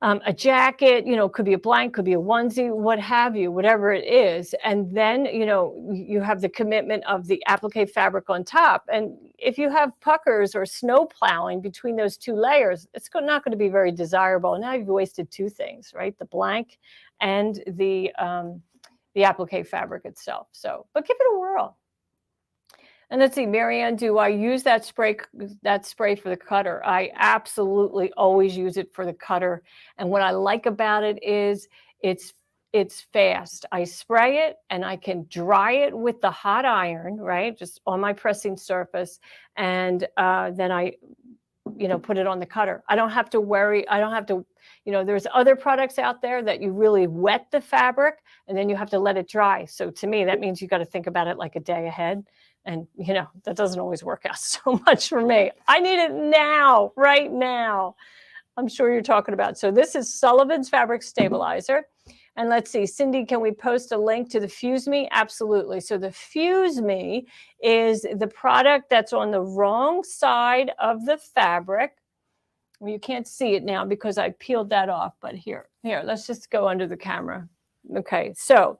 a jacket, you know, could be a blank, could be a onesie, what have you, whatever it is. And then, you know, you have the commitment of the applique fabric on top. And if you have puckers or snow plowing between those two layers, it's not going to be very desirable. Now you've wasted two things, right? The blank and the applique fabric itself. So, but give it a whirl. And let's see, Marianne, do I use that spray for the cutter? I absolutely always use it for the cutter. And what I like about it is it's fast. I spray it and I can dry it with the hot iron, right? Just on my pressing surface. And then I, you know, put it on the cutter. I don't have to worry. I don't have to, you know, there's other products out there that you really wet the fabric and then you have to let it dry. So to me, that means you got to think about it like a day ahead. And, you know, that doesn't always work out so much for me. I need it now, right now. I'm sure you're talking about. So this is Sullivan's Fabric Stabilizer. And let's see, Cindy, can we post a link to the Fuse Me? Absolutely. So the Fuse Me is the product that's on the wrong side of the fabric. Well, you can't see it now because I peeled that off, but here, let's just go under the camera. Okay, so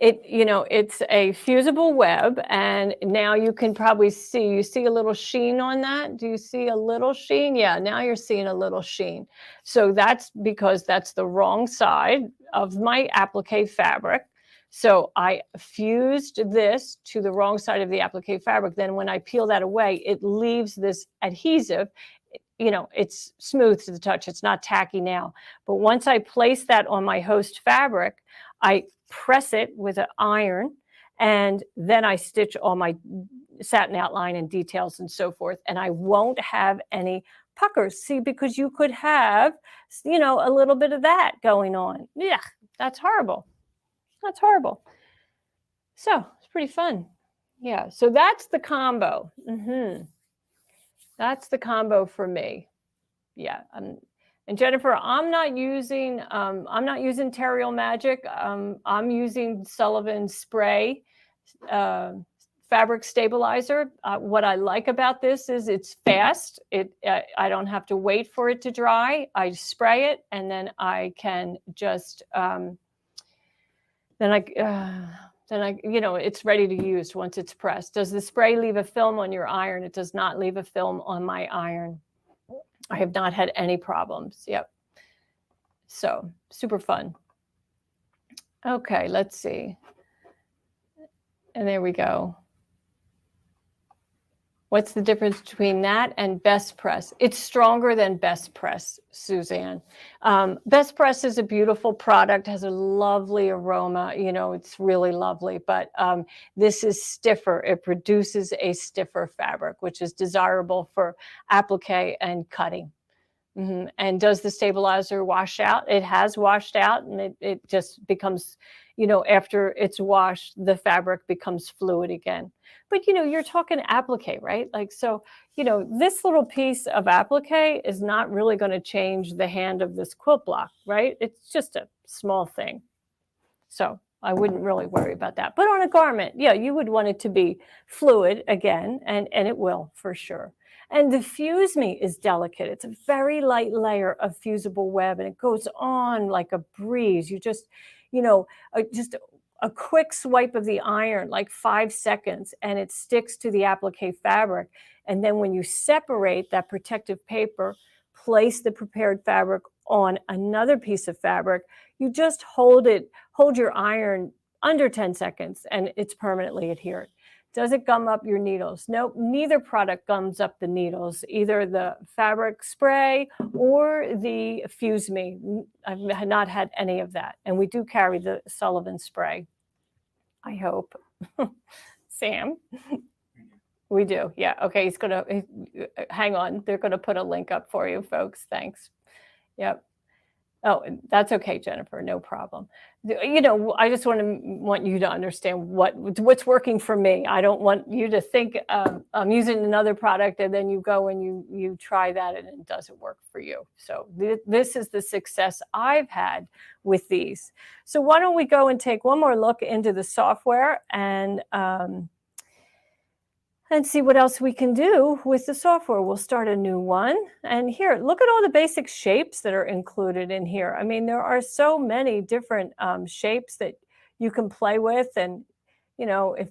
it's a fusible web, and now you can probably see a little sheen on that. Do you see a little sheen? Yeah, now you're seeing a little sheen. So that's because that's the wrong side of my applique fabric. So I fused this to the wrong side of the applique fabric. Then when I peel that away, it leaves this adhesive. You know, it's smooth to the touch. It's not tacky now. But once I place that on my host fabric, I press it with an iron, and then I stitch all my satin outline and details and so forth, and I won't have any puckers. See, because you could have, you know, a little bit of that going on. Yeah, that's horrible. That's horrible. So it's pretty fun. Yeah, so that's the combo. That's the combo for me. Yeah. And Jennifer, I'm not using Terrial Magic. I'm using Sullivan Spray Fabric Stabilizer. What I like about this is it's fast. I don't have to wait for it to dry. I spray it, and then I can just it's ready to use once it's pressed. Does the spray leave a film on your iron? It does not leave a film on my iron. I have not had any problems. Yep. So super fun. Okay, let's see. And there we go. What's the difference between that and Best Press? It's stronger than Best Press, Suzanne. Best Press is a beautiful product, has a lovely aroma. You know, it's really lovely, but this is stiffer. It produces a stiffer fabric, which is desirable for applique and cutting. And does the stabilizer wash out? It has washed out, and it just becomes, you know, after it's washed, the fabric becomes fluid again. But, you know, you're talking applique, right? Like, so, you know, this little piece of applique is not really going to change the hand of this quilt block, right? It's just a small thing. So I wouldn't really worry about that. But on a garment, yeah, you would want it to be fluid again, and it will for sure. And the Fuse Me is delicate. It's a very light layer of fusible web, and it goes on like a breeze. You just, you know, just a quick swipe of the iron, like 5 seconds, and it sticks to the applique fabric. And then when you separate that protective paper, place the prepared fabric on another piece of fabric, you just hold your iron under 10 seconds, and it's permanently adhered. Does it gum up your needles? Nope, neither product gums up the needles, either the fabric spray or the Fuse Me. I've not had any of that. And we do carry the Sullivan spray, I hope. Sam? We do, yeah. Okay, he's gonna, hang on. They're gonna put a link up for you, folks. Thanks. Yep. Oh, that's okay, Jennifer, no problem. You know, I just want you to understand what's working for me. I don't want you to think I'm using another product and then you go and you try that and it doesn't work for you. So this is the success I've had with these. So why don't we go and take one more look into the software, and and see what else we can do with the software. We'll start a new one. And here, look at all the basic shapes that are included in here. I mean, there are so many different shapes that you can play with. And, you know, if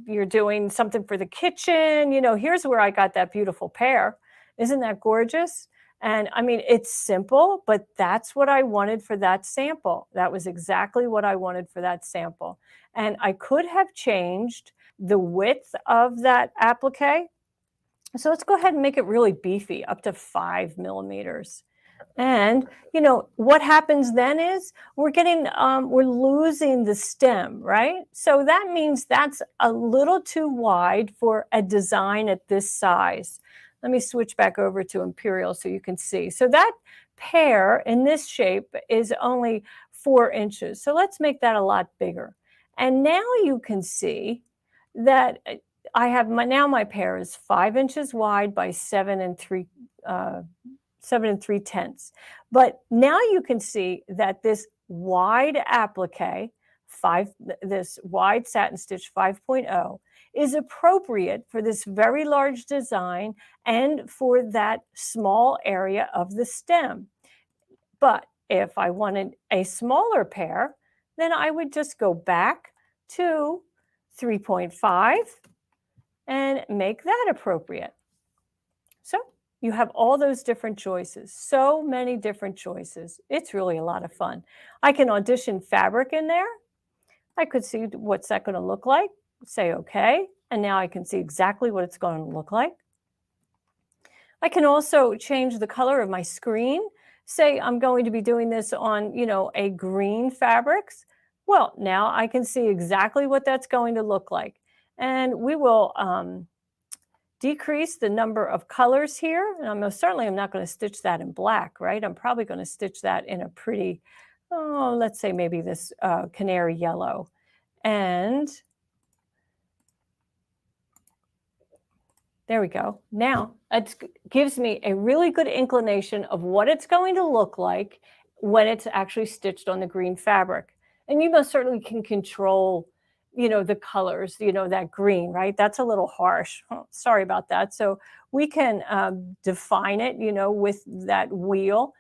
you're doing something for the kitchen, you know, here's where I got that beautiful pear. Isn't that gorgeous? And I mean, it's simple, but that's what I wanted for that sample. That was exactly what I wanted for that sample. And I could have changed the width of that applique. So let's go ahead and make it really beefy, up to 5 millimeters. And, you know, what happens then is we're losing the stem, right? So that means that's a little too wide for a design at this size. Let me switch back over to Imperial so you can see. So that pear in this shape is only 4 inches. So let's make that a lot bigger. And now you can see that I have my pear is 5 inches wide by 7 3/10. But now you can see that this wide applique, this wide satin stitch 5.0, is appropriate for this very large design and for that small area of the stem. But if I wanted a smaller pear, then I would just go back to 3.5 and make that appropriate. So you have all those different choices, so many different choices. It's really a lot of fun. I can audition fabric in there. I could see what's that going to look like, say okay, and now I can see exactly what it's going to look like. I can also change the color of my screen. Say I'm going to be doing this on, you know, a green fabrics. Well, now I can see exactly what that's going to look like. And we will decrease the number of colors here. And I'm certainly not going to stitch that in black, right? I'm probably going to stitch that in a pretty, let's say maybe this canary yellow. And there we go. Now it gives me a really good inclination of what it's going to look like when it's actually stitched on the green fabric. And you most certainly can control, you know, the colors, you know, that green, right? That's a little harsh. Oh, sorry about that. So we can define it, you know, with that wheel.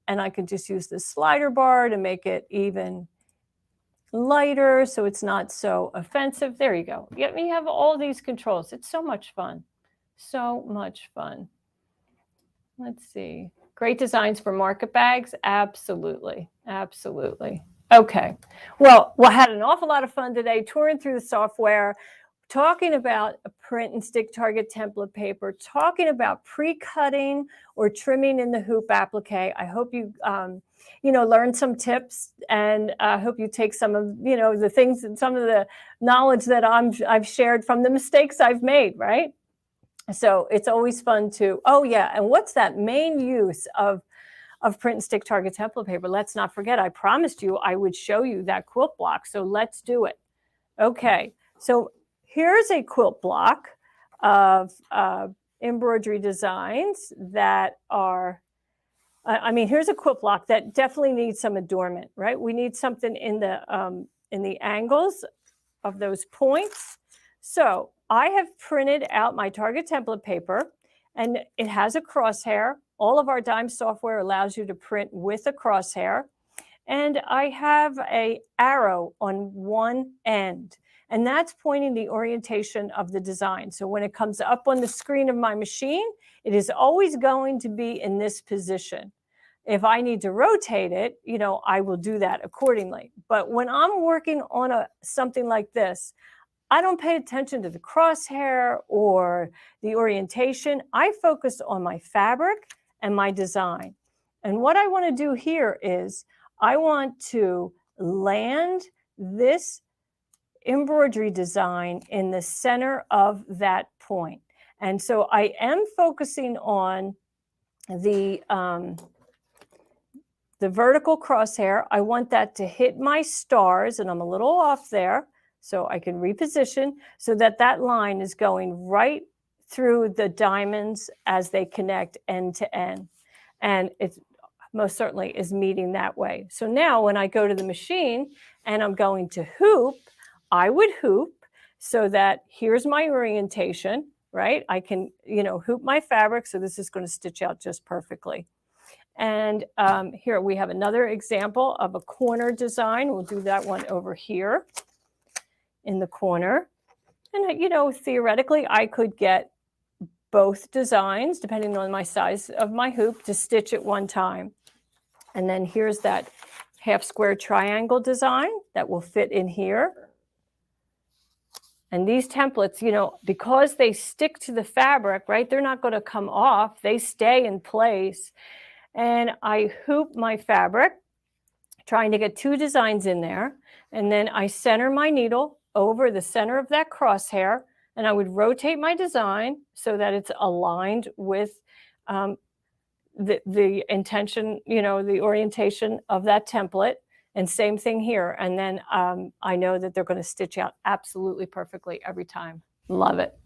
And I can just use the slider bar to make it even lighter so it's not so offensive. There you go. You have all these controls. It's so much fun. So much fun. Let's see. Great designs for market bags. Absolutely. Absolutely. Okay. Well, we had an awful lot of fun today touring through the software, talking about a print and stick target template paper, talking about pre-cutting or trimming in the hoop applique. I hope you, you know, learned some tips, and I hope you take some of, you know, the things and some of the knowledge that I've shared from the mistakes I've made, right? So it's always fun to, oh yeah, and what's that main use of print and stick target template paper? Let's not forget, I promised you I would show you that quilt block. So let's do it. Okay, so here's a quilt block of embroidery designs that are, I mean, here's a quilt block that definitely needs some adornment, right? We need something in the angles of those points. So I have printed out my target template paper, and it has a crosshair. All of our dime software allows you to print with a crosshair. And I have an arrow on one end, and that's pointing the orientation of the design. So when it comes up on the screen of my machine, it is always going to be in this position. If I need to rotate it, you know, I will do that accordingly. But when I'm working on something like this, I don't pay attention to the crosshair or the orientation. I focus on my fabric and my design. And what I want to do here is I want to land this embroidery design in the center of that point. And so I am focusing on the vertical crosshair. I want that to hit my stars, and I'm a little off there. So I can reposition so that that line is going right through the diamonds as they connect end to end. And it most certainly is meeting that way. So now when I go to the machine and I'm going to hoop, I would hoop so that here's my orientation, right? I can, hoop my fabric. So this is going to stitch out just perfectly. And here we have another example of a corner design. We'll do that one over here in the corner. And, theoretically, I could get both designs, depending on my size of my hoop, to stitch at one time. And then here's that half square triangle design that will fit in here. And these templates, because they stick to the fabric, right, they're not going to come off. They stay in place. And I hoop my fabric, trying to get 2 designs in there. And then I center my needle over the center of that crosshair. And I would rotate my design so that it's aligned with the intention, the orientation of that template. And same thing here. And then I know that they're going to stitch out absolutely perfectly every time. Love it.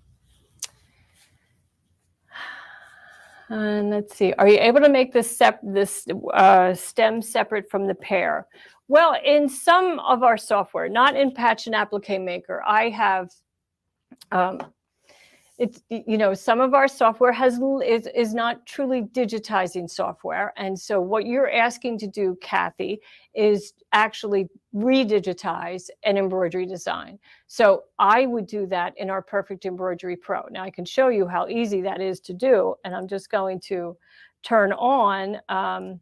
And let's see, are you able to make this stem separate from the pear? Well, in some of our software, not in Patch and Applique Maker, I have, some of our software is not truly digitizing software. And so what you're asking to do, Kathy, is actually redigitize an embroidery design. So I would do that in our Perfect Embroidery Pro. Now I can show you how easy that is to do. And I'm just going to turn on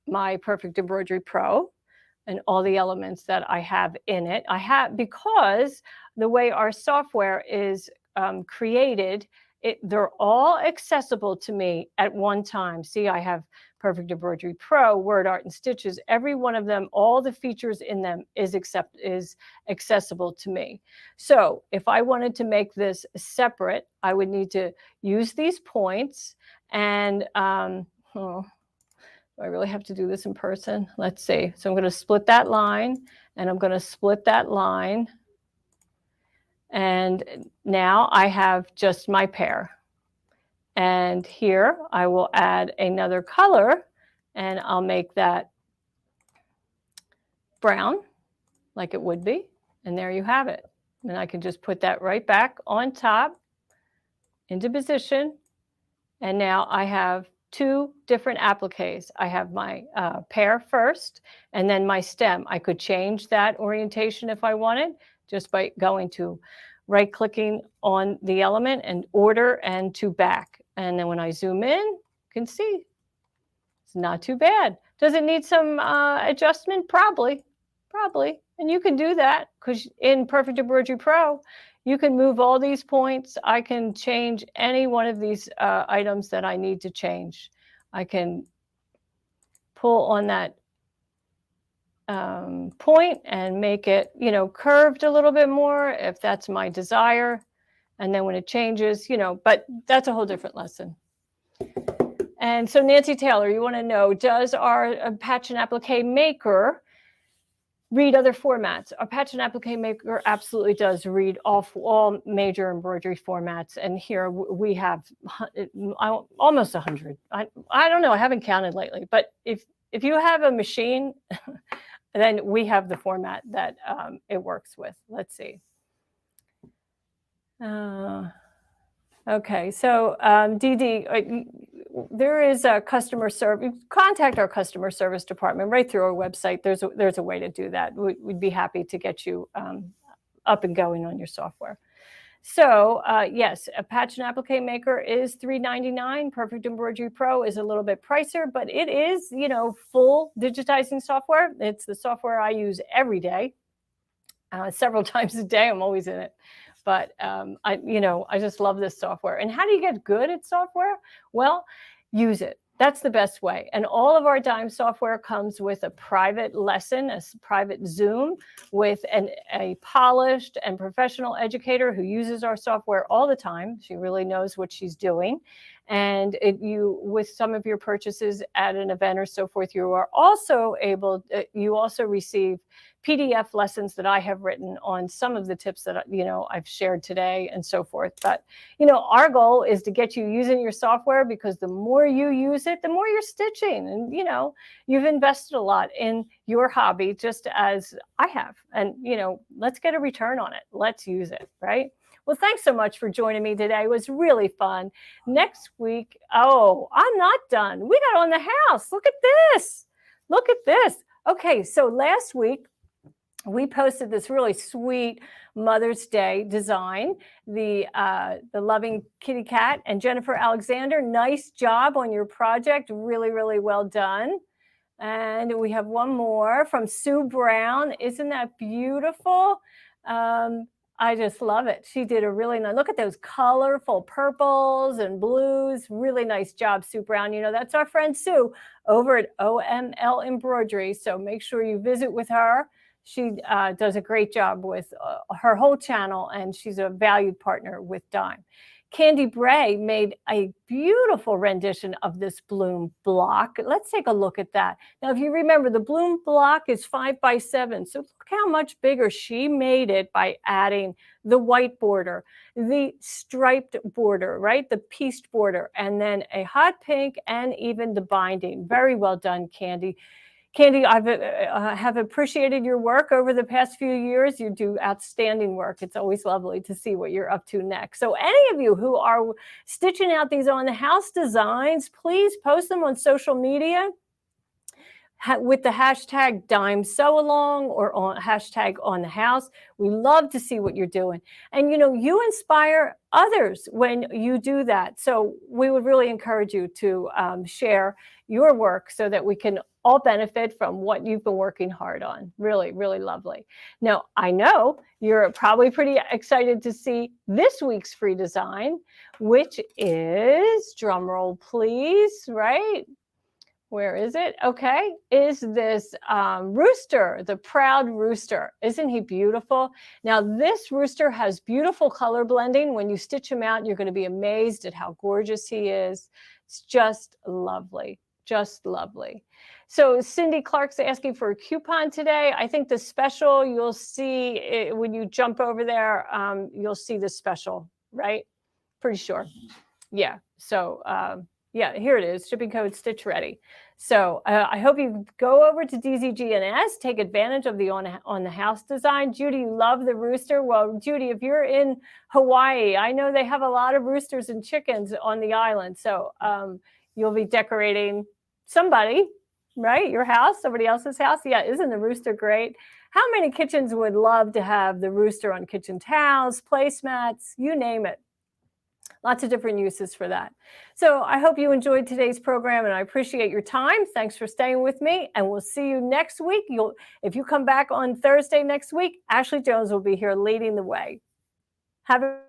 my Perfect Embroidery Pro and all the elements that I have in it. Because the way our software is created, they're all accessible to me at one time. See, I have Perfect Embroidery Pro, Word Art and Stitches. Every one of them, all the features in them is accessible to me. So if I wanted to make this separate, I would need to use these points. And do I really have to do this in person? Let's see. So I'm going to split that line, and I'm going to split that line. And now I have just my pear. And here I will add another color, and I'll make that brown like it would be. And there you have it. And I can just put that right back on top into position. And now I have 2 different appliques. I have my pear first, and then my stem. I could change that orientation if I wanted, just by going to right-clicking on the element and order and to back. And then when I zoom in, you can see it's not too bad. Does it need some adjustment? Probably. And you can do that because in Perfect Embroidery Pro, you can move all these points. I can change any one of these items that I need to change. I can pull on that point and make it, curved a little bit more if that's my desire. And then when it changes, but that's a whole different lesson. And so Nancy Taylor, you want to know, does our Patch and Applique Maker read other formats? Our Patch and Applique Maker absolutely does read all major embroidery formats. And here we have almost 100. I don't know, I haven't counted lately, but if you have a machine, then we have the format that it works with. Let's see. Okay, so Dee Dee, there is a customer service. Contact our customer service department right through our website. There's a way to do that. We'd be happy to get you up and going on your software. So yes, a Patch and Applique Maker is $3.99. Perfect Embroidery Pro is a little bit pricier, but it is, full digitizing software. It's the software I use every day, several times a day. I'm always in it. But I just love this software. And how do you get good at software? Well, use it. That's the best way. And all of our Dime software comes with a private lesson, a private Zoom with a polished and professional educator who uses our software all the time. She really knows what she's doing. And with some of your purchases at an event or so forth, you are also able, you also receive PDF lessons that I have written on some of the tips that, I've shared today and so forth. But, our goal is to get you using your software, because the more you use it, the more you're stitching. And, you've invested a lot in your hobby, just as I have. And, let's get a return on it. Let's use it, right? Well, thanks so much for joining me today. It was really fun. Next week, I'm not done. We got on the house. Look at this. Look at this. Okay, so last week, we posted this really sweet Mother's Day design, the loving kitty cat. And Jennifer Alexander, nice job on your project. Really, really well done. And we have one more from Sue Brown. Isn't that beautiful? I just love it. She did a really nice, look at those colorful purples and blues. Really nice job, Sue Brown. That's our friend Sue over at OML Embroidery. So make sure you visit with her. She does a great job with her whole channel, and she's a valued partner with Dime. Candy Bray made a beautiful rendition of this bloom block. Let's take a look at that. Now, if you remember, the bloom block is 5 by 7. So look how much bigger she made it by adding the white border, the striped border, right? The pieced border, and then a hot pink, and even the binding. Very well done, Candy. Candy, I have appreciated your work over the past few years. You do outstanding work. It's always lovely to see what you're up to next. So any of you who are stitching out these on the house designs, please post them on social media with the hashtag Dime Sew Along or on hashtag On the House. We love to see what you're doing. And you inspire others when you do that. So we would really encourage you to share your work so that we can all benefit from what you've been working hard on. Really, really lovely. Now, I know you're probably pretty excited to see this week's free design, which is, drum roll please, right? Where is it? Okay, is this rooster, the proud rooster. Isn't he beautiful? Now, this rooster has beautiful color blending. When you stitch him out, you're going to be amazed at how gorgeous he is. It's just lovely, just lovely. So Cindy Clark's asking for a coupon today. I think the special, you'll see it, when you jump over there, you'll see the special, right? Pretty sure. Yeah, so yeah, here it is, shipping code Stitch Ready. So I hope you go over to DZGNS, take advantage of the on the house design. Judy, you love the rooster. Well, Judy, if you're in Hawaii, I know they have a lot of roosters and chickens on the island. So you'll be decorating somebody, right? Your house, somebody else's house. Yeah, isn't the rooster great? How many kitchens would love to have the rooster on kitchen towels, placemats, you name it? Lots of different uses for that. So I hope you enjoyed today's program, and I appreciate your time. Thanks for staying with me, and we'll see you next week. If you come back on Thursday next week, Ashley Jones will be here leading the way. Have a